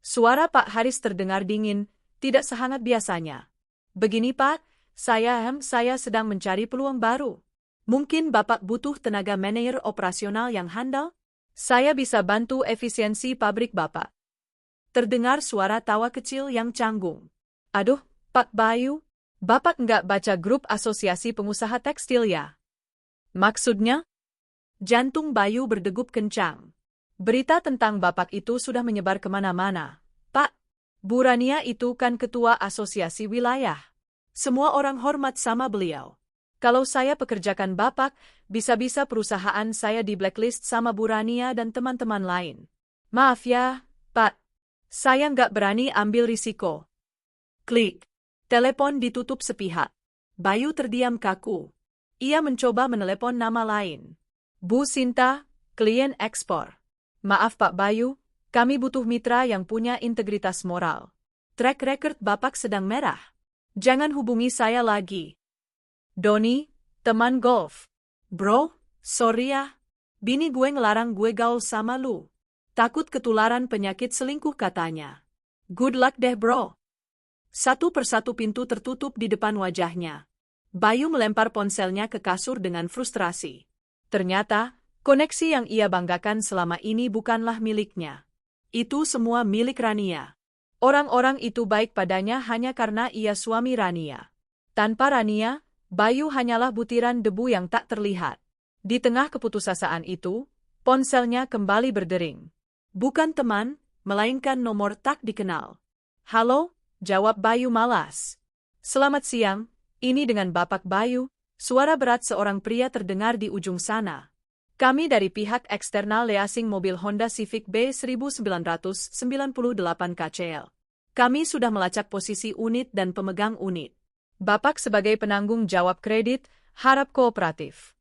Suara Pak Haris terdengar dingin, tidak sehangat biasanya. Begini Pak, saya sedang mencari peluang baru. Mungkin Bapak butuh tenaga manajer operasional yang handal? Saya bisa bantu efisiensi pabrik Bapak. Terdengar suara tawa kecil yang canggung. Aduh, Pak Bayu, Bapak nggak baca grup asosiasi pengusaha tekstil ya? Maksudnya? Jantung Bayu berdegup kencang. Berita tentang Bapak itu sudah menyebar kemana-mana. Pak, Bu Rania itu kan ketua asosiasi wilayah. Semua orang hormat sama beliau. Kalau saya pekerjakan Bapak, bisa-bisa perusahaan saya di blacklist sama Bu Rania dan teman-teman lain. Maaf ya, Pak. Saya nggak berani ambil risiko. Klik. Telepon ditutup sepihak. Bayu terdiam kaku. Ia mencoba menelepon nama lain. Bu Sinta, klien ekspor. Maaf Pak Bayu, kami butuh mitra yang punya integritas moral. Track record Bapak sedang merah. Jangan hubungi saya lagi. Doni, teman golf. Bro, sorry ya. Bini gue ngelarang gue gaul sama lu. Takut ketularan penyakit selingkuh katanya. Good luck deh bro. Satu persatu pintu tertutup di depan wajahnya. Bayu melempar ponselnya ke kasur dengan frustrasi. Ternyata, koneksi yang ia banggakan selama ini bukanlah miliknya. Itu semua milik Rania. Orang-orang itu baik padanya hanya karena ia suami Rania. Tanpa Rania, Bayu hanyalah butiran debu yang tak terlihat. Di tengah keputusasaan itu, ponselnya kembali berdering. Bukan teman, melainkan nomor tak dikenal. Halo, jawab Bayu malas. Selamat siang, ini dengan Bapak Bayu, suara berat seorang pria terdengar di ujung sana. Kami dari pihak eksternal leasing mobil Honda Civic B1998 KCL. Kami sudah melacak posisi unit dan pemegang unit. Bapak sebagai penanggung jawab kredit, harap kooperatif.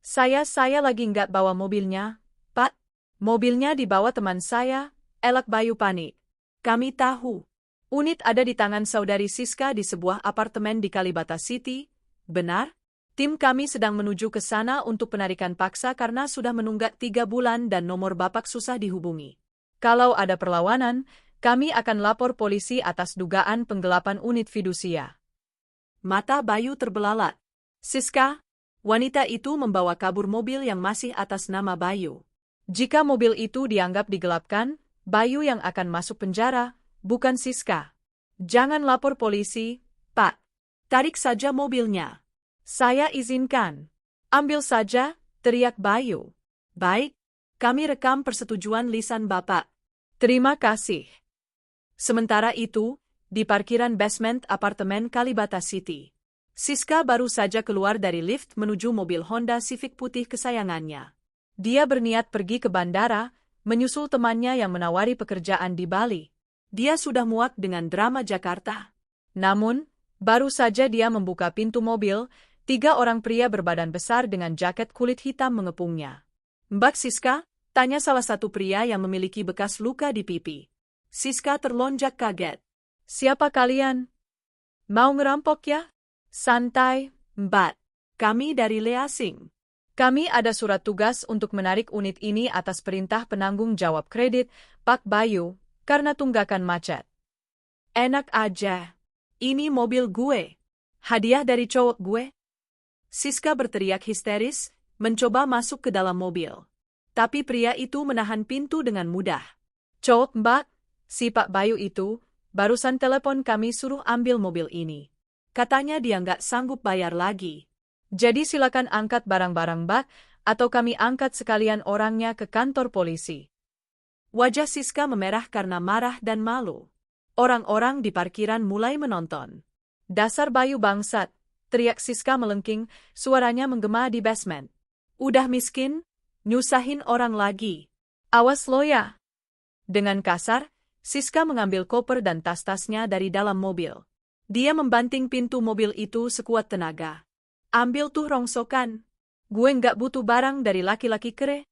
Saya lagi nggak bawa mobilnya, Pak. Mobilnya dibawa teman saya, elak Bayu panik. Kami tahu. Unit ada di tangan saudari Siska di sebuah apartemen di Kalibata City, benar? Tim kami sedang menuju ke sana untuk penarikan paksa karena sudah menunggak 3 bulan dan nomor Bapak susah dihubungi. Kalau ada perlawanan, kami akan lapor polisi atas dugaan penggelapan unit fidusia. Mata Bayu terbelalak. Siska, wanita itu membawa kabur mobil yang masih atas nama Bayu. Jika mobil itu dianggap digelapkan, Bayu yang akan masuk penjara, bukan Siska. Jangan lapor polisi, Pak. Tarik saja mobilnya. Saya izinkan. Ambil saja, teriak Bayu. Baik, kami rekam persetujuan lisan Bapak. Terima kasih. Sementara itu, di parkiran basement apartemen Kalibata City, Siska baru saja keluar dari lift menuju mobil Honda Civic putih kesayangannya. Dia berniat pergi ke bandara, menyusul temannya yang menawari pekerjaan di Bali. Dia sudah muak dengan drama Jakarta. Namun, baru saja dia membuka pintu mobil, 3 orang pria berbadan besar dengan jaket kulit hitam mengepungnya. "Mbak Siska?" tanya salah satu pria yang memiliki bekas luka di pipi. Siska terlonjak kaget. "Siapa kalian? Mau ngerampok ya?" "Santai, Mbak. Kami dari Leasing. "Kami ada surat tugas untuk menarik unit ini atas perintah penanggung jawab kredit, Pak Bayu, karena tunggakan macet." "Enak aja. Ini mobil gue. Hadiah dari cowok gue." Siska berteriak histeris, mencoba masuk ke dalam mobil. Tapi pria itu menahan pintu dengan mudah. "Cowok Mbak, si Pak Bayu itu, barusan telepon kami suruh ambil mobil ini. Katanya dia nggak sanggup bayar lagi. Jadi silakan angkat barang-barang Mbak, atau kami angkat sekalian orangnya ke kantor polisi." Wajah Siska memerah karena marah dan malu. Orang-orang di parkiran mulai menonton. "Dasar Bayu bangsat," teriak Siska melengking, suaranya menggema di basement. "Udah miskin, nyusahin orang lagi. "Awas lo ya." Dengan kasar, Siska mengambil koper dan tas-tasnya dari dalam mobil. Dia membanting pintu mobil itu sekuat tenaga. "Ambil tuh rongsokan. "Gue nggak butuh barang dari laki-laki kere."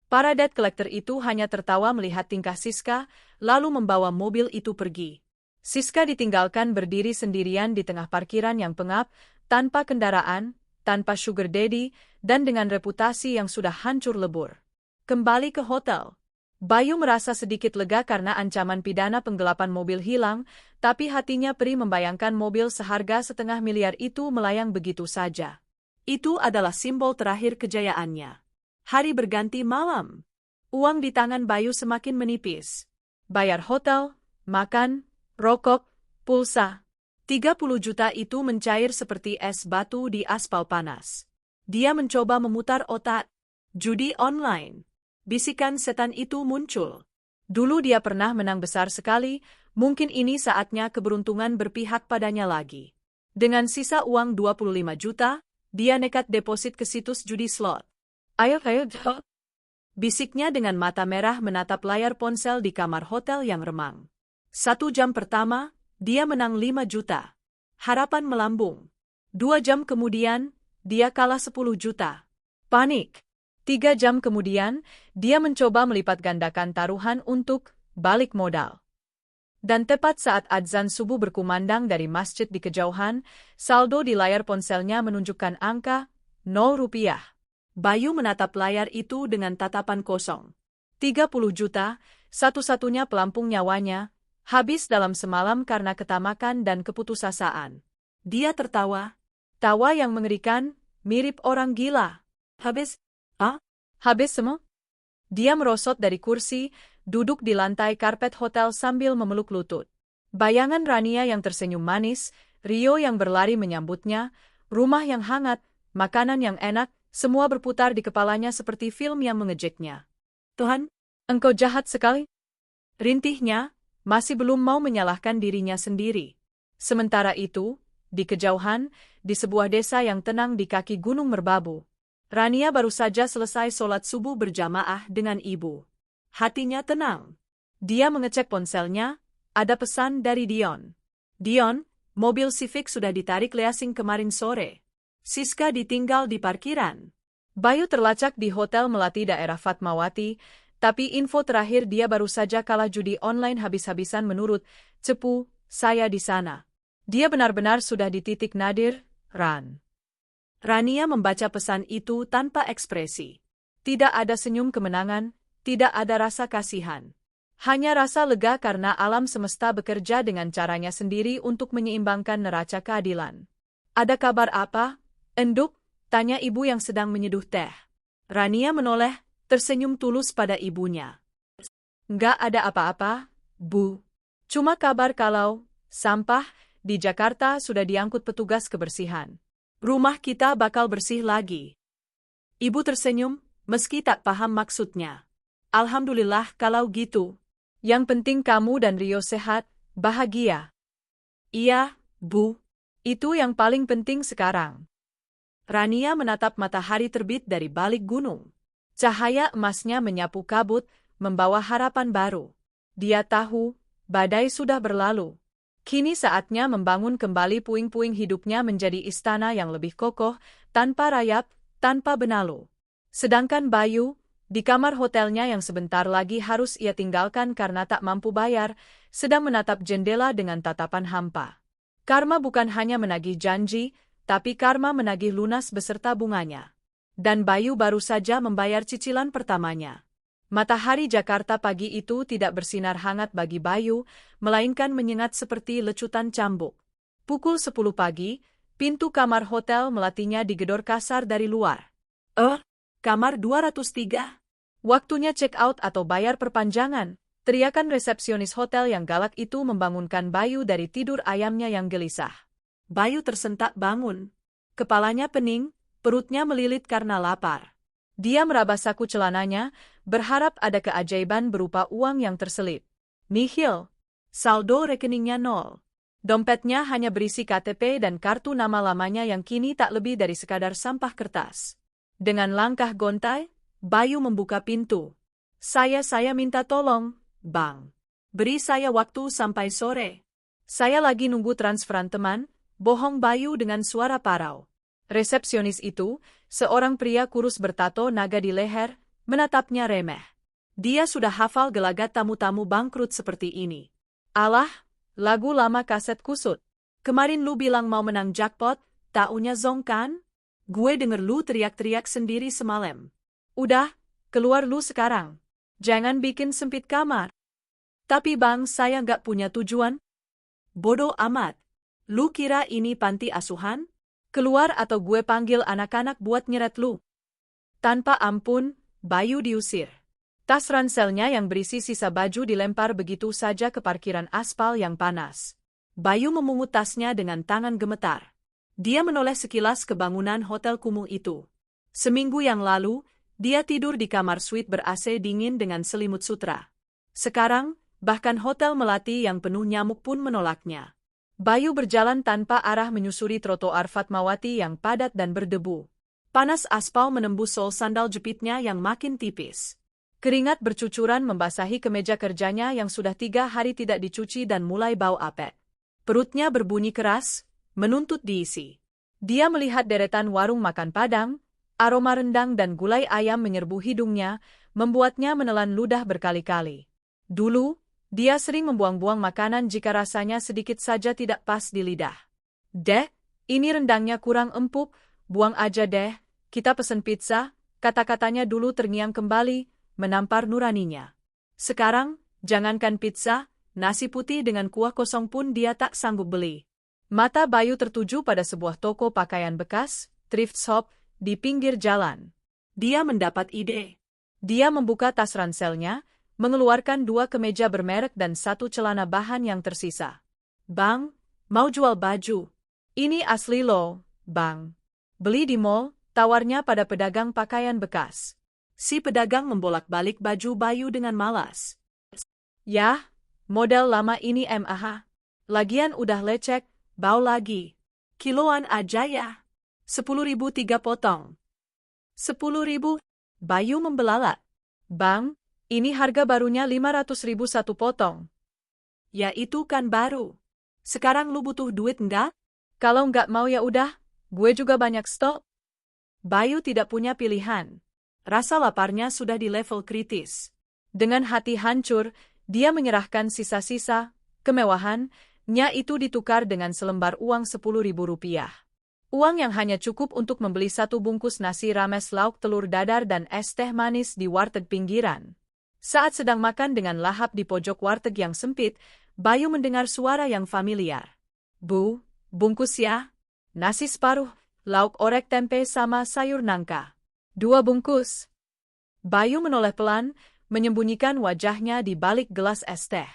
Para debt collector itu hanya tertawa melihat tingkah Siska, lalu membawa mobil itu pergi. Siska ditinggalkan berdiri sendirian di tengah parkiran yang pengap, tanpa kendaraan, tanpa sugar daddy, dan dengan reputasi yang sudah hancur lebur. Kembali ke hotel. Bayu merasa sedikit lega karena ancaman pidana penggelapan mobil hilang, tapi hatinya perih membayangkan mobil seharga 500 miliar itu melayang begitu saja. Itu adalah simbol terakhir kejayaannya. Hari berganti malam. Uang di tangan Bayu semakin menipis. Bayar hotel, makan, rokok, pulsa. 30 juta itu mencair seperti es batu di aspal panas. Dia mencoba memutar otak. Judi online. Bisikan setan itu muncul. Dulu dia pernah menang besar sekali, mungkin ini saatnya keberuntungan berpihak padanya lagi. Dengan sisa uang 25 juta, dia nekat deposit ke situs judi slot. "Ayo, bisiknya dengan mata merah menatap layar ponsel di kamar hotel yang remang. 1 jam pertama, dia menang 5 juta. Harapan melambung. 2 jam kemudian, dia kalah 10 juta. Panik. 3 jam kemudian, dia mencoba melipat gandakan taruhan untuk balik modal. Dan tepat saat adzan subuh berkumandang dari masjid di kejauhan, saldo di layar ponselnya menunjukkan angka 0 rupiah. Bayu menatap layar itu dengan tatapan kosong. 30 juta, satu-satunya pelampung nyawanya, habis dalam semalam karena ketamakan dan keputusasaan. Dia tertawa. Tawa yang mengerikan, mirip orang gila. Habis? Habis semua? Dia merosot dari kursi, duduk di lantai karpet hotel sambil memeluk lutut. Bayangan Rania yang tersenyum manis, Rio yang berlari menyambutnya, rumah yang hangat, makanan yang enak, semua berputar di kepalanya seperti film yang mengejeknya. "Tuhan, engkau jahat sekali." Rintihnya, masih belum mau menyalahkan dirinya sendiri. Sementara itu, di kejauhan, di sebuah desa yang tenang di kaki Gunung Merbabu, Rania baru saja selesai sholat subuh berjamaah dengan ibu. Hatinya tenang. Dia mengecek ponselnya, ada pesan dari Dion. "Dion, mobil Civic sudah ditarik Leasing kemarin sore. Siska ditinggal di parkiran." Bayu terlacak di hotel melati daerah Fatmawati, tapi info terakhir dia baru saja kalah judi online habis-habisan menurut Cepu, saya di sana. Dia benar-benar sudah di titik nadir, Ran. Rania membaca pesan itu tanpa ekspresi. Tidak ada senyum kemenangan, tidak ada rasa kasihan. Hanya rasa lega karena alam semesta bekerja dengan caranya sendiri untuk menyeimbangkan neraca keadilan. "Ada kabar apa, Enduk?" tanya ibu yang sedang menyeduh teh. Rania menoleh, tersenyum tulus pada ibunya. "Nggak ada apa-apa, Bu. Cuma kabar kalau sampah di Jakarta sudah diangkut petugas kebersihan. Rumah kita bakal bersih lagi." Ibu tersenyum, meski tak paham maksudnya. "Alhamdulillah kalau gitu. Yang penting kamu dan Rio sehat, bahagia." "Iya, Bu. Itu yang paling penting sekarang." Rania menatap matahari terbit dari balik gunung. Cahaya emasnya menyapu kabut, membawa harapan baru. Dia tahu, badai sudah berlalu. Kini saatnya membangun kembali puing-puing hidupnya menjadi istana yang lebih kokoh, tanpa rayap, tanpa benalu. Sedangkan Bayu, di kamar hotelnya yang sebentar lagi harus ia tinggalkan karena tak mampu bayar, sedang menatap jendela dengan tatapan hampa. Karma bukan hanya menagih janji, tapi karma menagih lunas beserta bunganya. Dan Bayu baru saja membayar cicilan pertamanya. Matahari Jakarta pagi itu tidak bersinar hangat bagi Bayu, melainkan menyengat seperti lecutan cambuk. Pukul 10 pagi, pintu kamar hotel melatinya digedor kasar dari luar. Kamar 203. Waktunya check out atau bayar perpanjangan. Teriakan resepsionis hotel yang galak itu membangunkan Bayu dari tidur ayamnya yang gelisah. Bayu tersentak bangun. Kepalanya pening, perutnya melilit karena lapar. Dia meraba saku celananya, berharap ada keajaiban berupa uang yang terselip. Nihil. Saldo rekeningnya 0. Dompetnya hanya berisi KTP dan kartu nama lamanya yang kini tak lebih dari sekadar sampah kertas. Dengan langkah gontai, Bayu membuka pintu. Saya minta tolong, Bang. Beri saya waktu sampai sore. Saya lagi nunggu transferan teman, bohong Bayu dengan suara parau. Resepsionis itu, seorang pria kurus bertato naga di leher, menatapnya remeh. Dia sudah hafal gelagat tamu-tamu bangkrut seperti ini. Alah, lagu lama kaset kusut. Kemarin lu bilang mau menang jackpot, taunya zong kan? Gue denger lu teriak-teriak sendiri semalam. Udah, keluar lu sekarang. Jangan bikin sempit kamar. Tapi bang, saya nggak punya tujuan. Bodoh amat. Lu kira ini panti asuhan? Keluar atau gue panggil anak-anak buat nyeret lu. Tanpa ampun, Bayu diusir. Tas ranselnya yang berisi sisa baju dilempar begitu saja ke parkiran aspal yang panas. Bayu memungut tasnya dengan tangan gemetar. Dia menoleh sekilas ke bangunan hotel kumuh itu. Seminggu yang lalu, dia tidur di kamar suite ber-AC dingin dengan selimut sutra. Sekarang, bahkan hotel melati yang penuh nyamuk pun menolaknya. Bayu berjalan tanpa arah menyusuri trotoar Fatmawati yang padat dan berdebu. Panas aspal menembus sol sandal jepitnya yang makin tipis. Keringat bercucuran membasahi kemeja kerjanya yang sudah 3 hari tidak dicuci dan mulai bau apek. Perutnya berbunyi keras, menuntut diisi. Dia melihat deretan warung makan Padang, aroma rendang dan gulai ayam menyerbu hidungnya, membuatnya menelan ludah berkali-kali. Dulu, dia sering membuang-buang makanan jika rasanya sedikit saja tidak pas di lidah. Deh, ini rendangnya kurang empuk, buang aja deh, kita pesen pizza, kata-katanya dulu terngiang kembali, menampar nuraninya. Sekarang, jangankan pizza, nasi putih dengan kuah kosong pun dia tak sanggup beli. Mata Bayu tertuju pada sebuah toko pakaian bekas, thrift shop, di pinggir jalan. Dia mendapat ide. Dia membuka tas ranselnya, mengeluarkan 2 kemeja bermerek dan 1 celana bahan yang tersisa. Bang, mau jual baju. Ini asli loh, Bang. Beli di mall, tawarnya pada pedagang pakaian bekas. Si pedagang membolak-balik baju Bayu dengan malas. Yah, model lama ini MAH. Lagian udah lecek, bau lagi. Kiloan aja ya. 10.000 3 potong. 10.000? Bayu membelalak. Bang, ini harga barunya 500.000 1 potong. Ya itu kan baru. Sekarang lu butuh duit enggak? Kalau enggak mau ya udah, gue juga banyak stok. Bayu tidak punya pilihan. Rasa laparnya sudah di level kritis. Dengan hati hancur, dia menyerahkan sisa-sisa kemewahannya itu ditukar dengan selembar uang 10.000 rupiah. Uang yang hanya cukup untuk membeli 1 bungkus nasi rames lauk telur dadar dan es teh manis di warteg pinggiran. Saat sedang makan dengan lahap di pojok warteg yang sempit, Bayu mendengar suara yang familiar. Bu, bungkus ya. Nasi separuh, lauk orek tempe sama sayur nangka. 2 bungkus. Bayu menoleh pelan, menyembunyikan wajahnya di balik gelas es teh.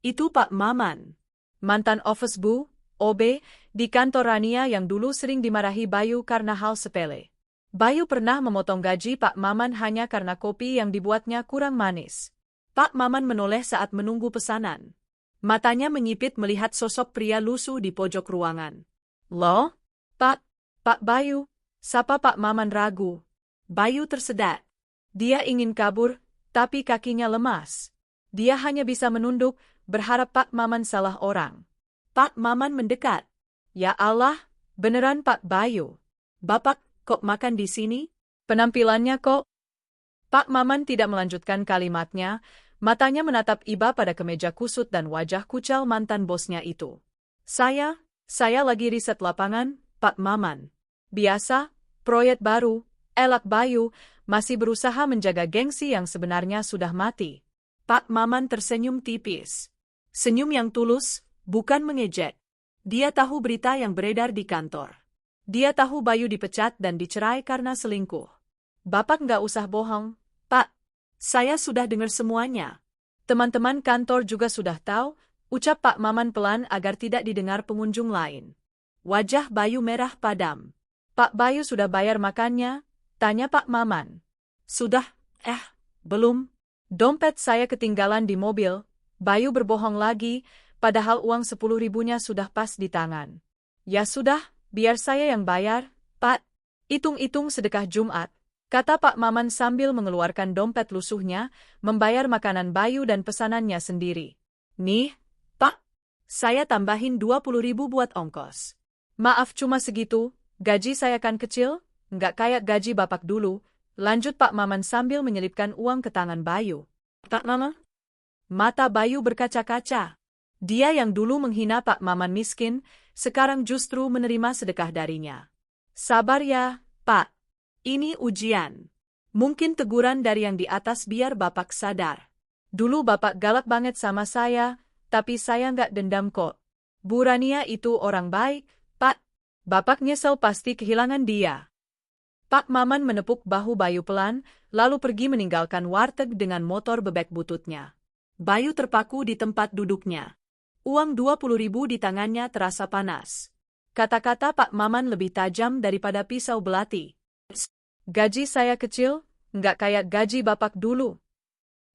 Itu Pak Maman. Mantan office bu, OB, di kantor Rania yang dulu sering dimarahi Bayu karena hal sepele. Bayu pernah memotong gaji Pak Maman hanya karena kopi yang dibuatnya kurang manis. Pak Maman menoleh saat menunggu pesanan. Matanya menyipit melihat sosok pria lusuh di pojok ruangan. Loh? Pak Bayu, sapa Pak Maman ragu. Bayu tersedak. Dia ingin kabur, tapi kakinya lemas. Dia hanya bisa menunduk, berharap Pak Maman salah orang. Pak Maman mendekat. Ya Allah, beneran Pak Bayu. Bapak, kok makan di sini? Penampilannya kok. Pak Maman tidak melanjutkan kalimatnya, matanya menatap Iba pada kemeja kusut dan wajah kucal mantan bosnya itu. Saya lagi riset lapangan, Pak Maman. Biasa, proyek baru, elak Bayu, masih berusaha menjaga gengsi yang sebenarnya sudah mati. Pak Maman tersenyum tipis. Senyum yang tulus, bukan mengejek. Dia tahu berita yang beredar di kantor. Dia tahu Bayu dipecat dan dicerai karena selingkuh. Bapak nggak usah bohong, Pak. Saya sudah dengar semuanya. Teman-teman kantor juga sudah tahu, ucap Pak Maman pelan agar tidak didengar pengunjung lain. Wajah Bayu merah padam. Pak Bayu sudah bayar makannya? Tanya Pak Maman. Sudah, belum. Dompet saya ketinggalan di mobil. Bayu berbohong lagi, padahal uang 10.000-nya sudah pas di tangan. Ya sudah, biar saya yang bayar, Pak. Hitung-hitung sedekah Jumat, kata Pak Maman sambil mengeluarkan dompet lusuhnya, membayar makanan Bayu dan pesanannya sendiri. Nih, Pak, saya tambahin 20.000 buat ongkos. Maaf cuma segitu, gaji saya kan kecil, nggak kayak gaji Bapak dulu, lanjut Pak Maman sambil menyelipkan uang ke tangan Bayu. Pak Mama? Mata Bayu berkaca-kaca. Dia yang dulu menghina Pak Maman miskin, sekarang justru menerima sedekah darinya. Sabar ya, Pak. Ini ujian. Mungkin teguran dari yang di atas biar Bapak sadar. Dulu Bapak galak banget sama saya, tapi saya nggak dendam kok. Bu Rania itu orang baik, Pak. Bapak nyesel pasti kehilangan dia. Pak Maman menepuk bahu Bayu pelan, lalu pergi meninggalkan warteg dengan motor bebek bututnya. Bayu terpaku di tempat duduknya. Uang 20.000 di tangannya terasa panas. Kata-kata Pak Maman lebih tajam daripada pisau belati. Gaji saya kecil, nggak kayak gaji Bapak dulu.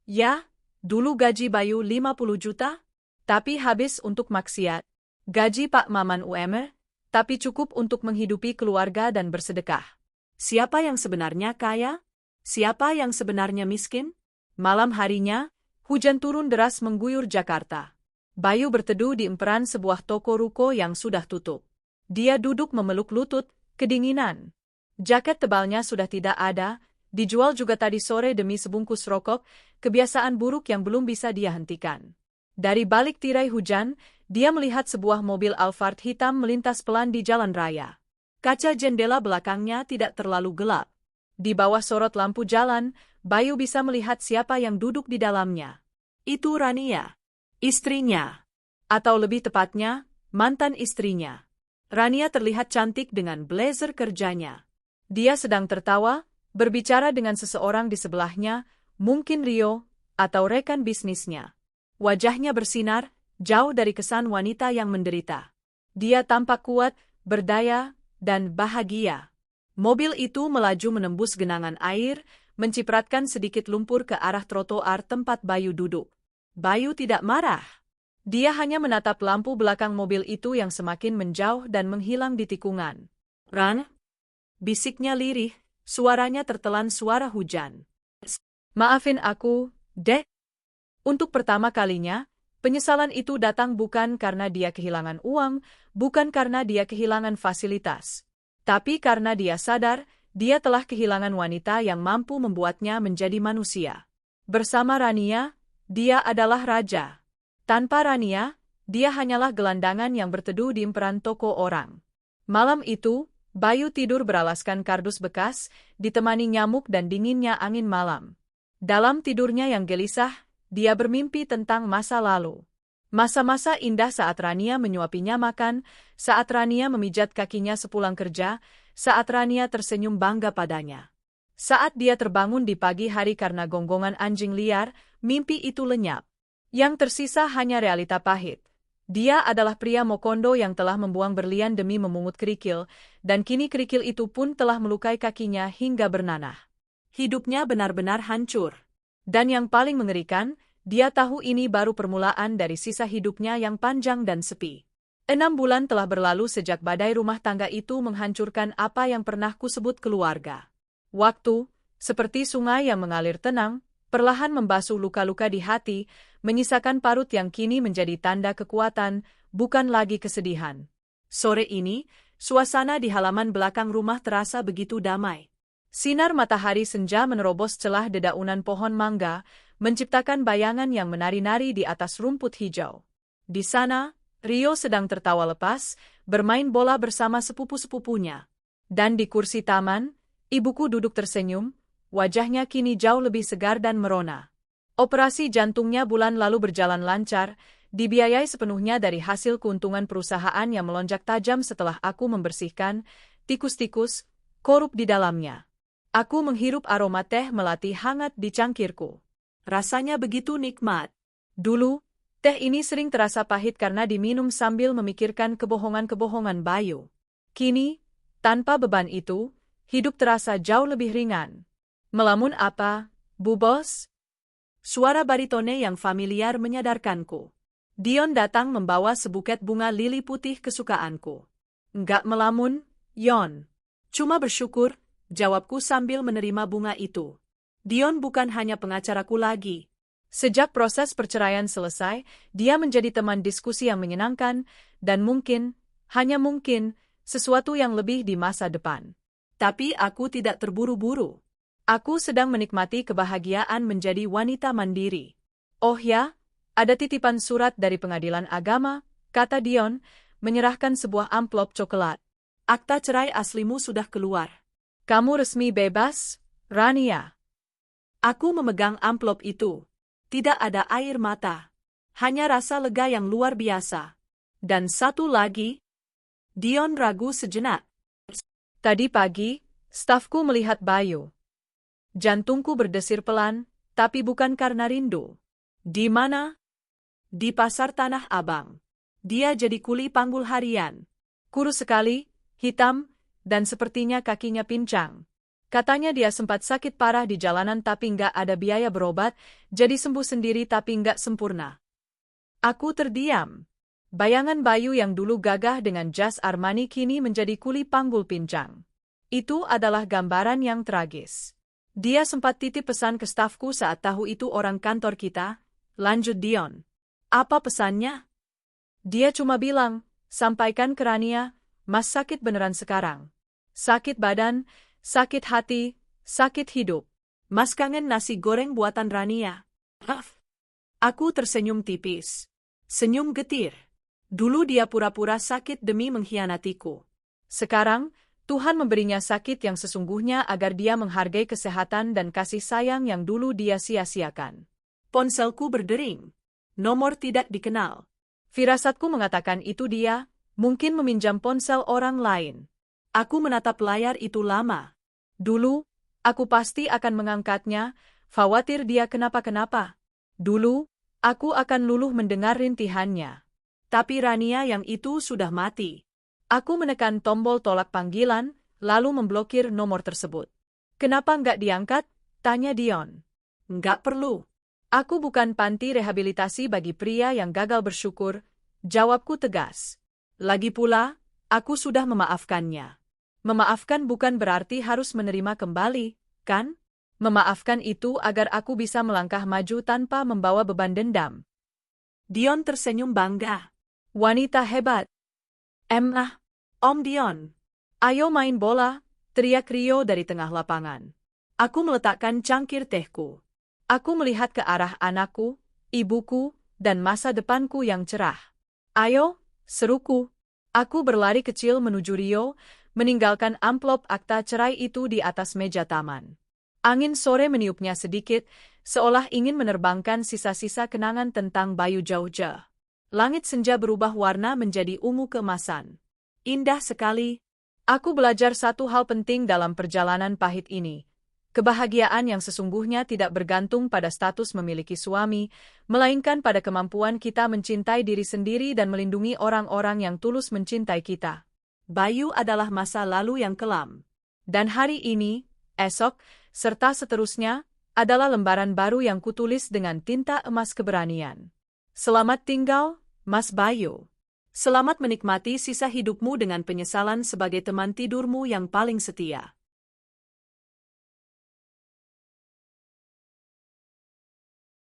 Ya, dulu gaji Bayu 50 juta, tapi habis untuk maksiat. Gaji Pak Maman UMR, tapi cukup untuk menghidupi keluarga dan bersedekah. Siapa yang sebenarnya kaya? Siapa yang sebenarnya miskin? Malam harinya, hujan turun deras mengguyur Jakarta. Bayu berteduh di emperan sebuah toko ruko yang sudah tutup. Dia duduk memeluk lutut, kedinginan. Jaket tebalnya sudah tidak ada, dijual juga tadi sore demi sebungkus rokok, kebiasaan buruk yang belum bisa dia hentikan. Dari balik tirai hujan, dia melihat sebuah mobil Alphard hitam melintas pelan di jalan raya. Kaca jendela belakangnya tidak terlalu gelap. Di bawah sorot lampu jalan, Bayu bisa melihat siapa yang duduk di dalamnya. Itu Rania, istrinya. Atau lebih tepatnya, mantan istrinya. Rania terlihat cantik dengan blazer kerjanya. Dia sedang tertawa, berbicara dengan seseorang di sebelahnya, mungkin Rio, atau rekan bisnisnya. Wajahnya bersinar, jauh dari kesan wanita yang menderita. Dia tampak kuat, berdaya, dan bahagia. Mobil itu melaju menembus genangan air, mencipratkan sedikit lumpur ke arah trotoar tempat Bayu duduk. Bayu tidak marah. Dia hanya menatap lampu belakang mobil itu yang semakin menjauh dan menghilang di tikungan. Ran? Bisiknya lirih, suaranya tertelan suara hujan. Maafin aku, Dek. Untuk pertama kalinya, penyesalan itu datang bukan karena dia kehilangan uang, bukan karena dia kehilangan fasilitas. Tapi karena dia sadar, dia telah kehilangan wanita yang mampu membuatnya menjadi manusia. Bersama Rania, dia adalah raja. Tanpa Rania, dia hanyalah gelandangan yang berteduh di emperan toko orang. Malam itu, Bayu tidur beralaskan kardus bekas, ditemani nyamuk dan dinginnya angin malam. Dalam tidurnya yang gelisah, dia bermimpi tentang masa lalu. Masa-masa indah saat Rania menyuapinya makan, saat Rania memijat kakinya sepulang kerja, saat Rania tersenyum bangga padanya. Saat dia terbangun di pagi hari karena gonggongan anjing liar, mimpi itu lenyap. Yang tersisa hanya realita pahit. Dia adalah pria Mokondo yang telah membuang berlian demi memungut kerikil, dan kini kerikil itu pun telah melukai kakinya hingga bernanah. Hidupnya benar-benar hancur. Dan yang paling mengerikan, dia tahu ini baru permulaan dari sisa hidupnya yang panjang dan sepi. 6 bulan telah berlalu sejak badai rumah tangga itu menghancurkan apa yang pernah kusebut keluarga. Waktu, Seperti sungai yang mengalir tenang, perlahan membasuh luka-luka di hati, menyisakan parut yang kini menjadi tanda kekuatan, bukan lagi kesedihan. Sore ini, suasana di halaman belakang rumah terasa begitu damai. Sinar matahari senja menerobos celah dedaunan pohon mangga, menciptakan bayangan yang menari-nari di atas rumput hijau. Di sana, Rio sedang tertawa lepas, bermain bola bersama sepupu-sepupunya. Dan di kursi taman, ibuku duduk tersenyum, wajahnya kini jauh lebih segar dan merona. Operasi jantungnya bulan lalu berjalan lancar, dibiayai sepenuhnya dari hasil keuntungan perusahaan yang melonjak tajam setelah aku membersihkan tikus-tikus korup di dalamnya. Aku menghirup aroma teh melati hangat di cangkirku. Rasanya begitu nikmat. Dulu, teh ini sering terasa pahit karena diminum sambil memikirkan kebohongan-kebohongan Bayu. Kini, tanpa beban itu, hidup terasa jauh lebih ringan. Melamun apa, Bu Bos? Suara baritone yang familiar menyadarkanku. Dion datang membawa sebuket bunga lili putih kesukaanku. Enggak melamun, Yon. Cuma bersyukur, jawabku sambil menerima bunga itu. Dion bukan hanya pengacaraku lagi. Sejak proses perceraian selesai, dia menjadi teman diskusi yang menyenangkan, dan mungkin, hanya mungkin, sesuatu yang lebih di masa depan. Tapi aku tidak terburu-buru. Aku sedang menikmati kebahagiaan menjadi wanita mandiri. Oh ya, ada titipan surat dari pengadilan agama, kata Dion, menyerahkan sebuah amplop coklat. Akta cerai aslimu sudah keluar. Kamu resmi bebas, Rania. Aku memegang amplop itu. Tidak ada air mata. Hanya rasa lega yang luar biasa. Dan satu lagi. Dion ragu sejenak. Tadi pagi, stafku melihat Bayu. Jantungku berdesir pelan, tapi bukan karena rindu. Di mana? Di pasar Tanah Abang. Dia jadi kuli panggul harian. Kurus sekali, hitam, dan sepertinya kakinya pincang. Katanya dia sempat sakit parah di jalanan tapi nggak ada biaya berobat, jadi sembuh sendiri tapi nggak sempurna. Aku terdiam. Bayangan Bayu yang dulu gagah dengan jas Armani kini menjadi kuli panggul pincang. Itu adalah gambaran yang tragis. Dia sempat titip pesan ke stafku saat tahu itu orang kantor kita, lanjut Dion. Apa pesannya? Dia cuma bilang, sampaikan ke Rania, Mas sakit beneran sekarang. Sakit badan, sakit hati, sakit hidup. Mas kangen nasi goreng buatan Rania. Aku tersenyum tipis. Senyum getir. Dulu dia pura-pura sakit demi mengkhianatiku. Sekarang, Tuhan memberinya sakit yang sesungguhnya agar dia menghargai kesehatan dan kasih sayang yang dulu dia sia-siakan. Ponselku berdering. Nomor tidak dikenal. Firasatku mengatakan itu dia, mungkin meminjam ponsel orang lain. Aku menatap layar itu lama. Dulu, aku pasti akan mengangkatnya, khawatir dia kenapa-kenapa. Dulu, aku akan luluh mendengar rintihannya. Tapi Rania yang itu sudah mati. Aku menekan tombol tolak panggilan, lalu memblokir nomor tersebut. Kenapa nggak diangkat? Tanya Dion. Nggak perlu. Aku bukan panti rehabilitasi bagi pria yang gagal bersyukur, jawabku tegas. Lagi pula, aku sudah memaafkannya. Memaafkan bukan berarti harus menerima kembali, kan? Memaafkan itu agar aku bisa melangkah maju tanpa membawa beban dendam. Dion tersenyum bangga. Wanita hebat. Om Dion. Ayo main bola, teriak Rio dari tengah lapangan. Aku meletakkan cangkir tehku. Aku melihat ke arah anakku, ibuku, dan masa depanku yang cerah. Ayo, seruku. Aku berlari kecil menuju Rio, meninggalkan amplop akta cerai itu di atas meja taman. Angin sore meniupnya sedikit, seolah ingin menerbangkan sisa-sisa kenangan tentang Bayu jauh-jauh. Langit senja berubah warna menjadi ungu keemasan. Indah sekali. Aku belajar satu hal penting dalam perjalanan pahit ini. Kebahagiaan yang sesungguhnya tidak bergantung pada status memiliki suami, melainkan pada kemampuan kita mencintai diri sendiri dan melindungi orang-orang yang tulus mencintai kita. Bayu adalah masa lalu yang kelam. Dan hari ini, esok, serta seterusnya, adalah lembaran baru yang kutulis dengan tinta emas keberanian. Selamat tinggal, Mas Bayu. Selamat menikmati sisa hidupmu dengan penyesalan sebagai teman tidurmu yang paling setia.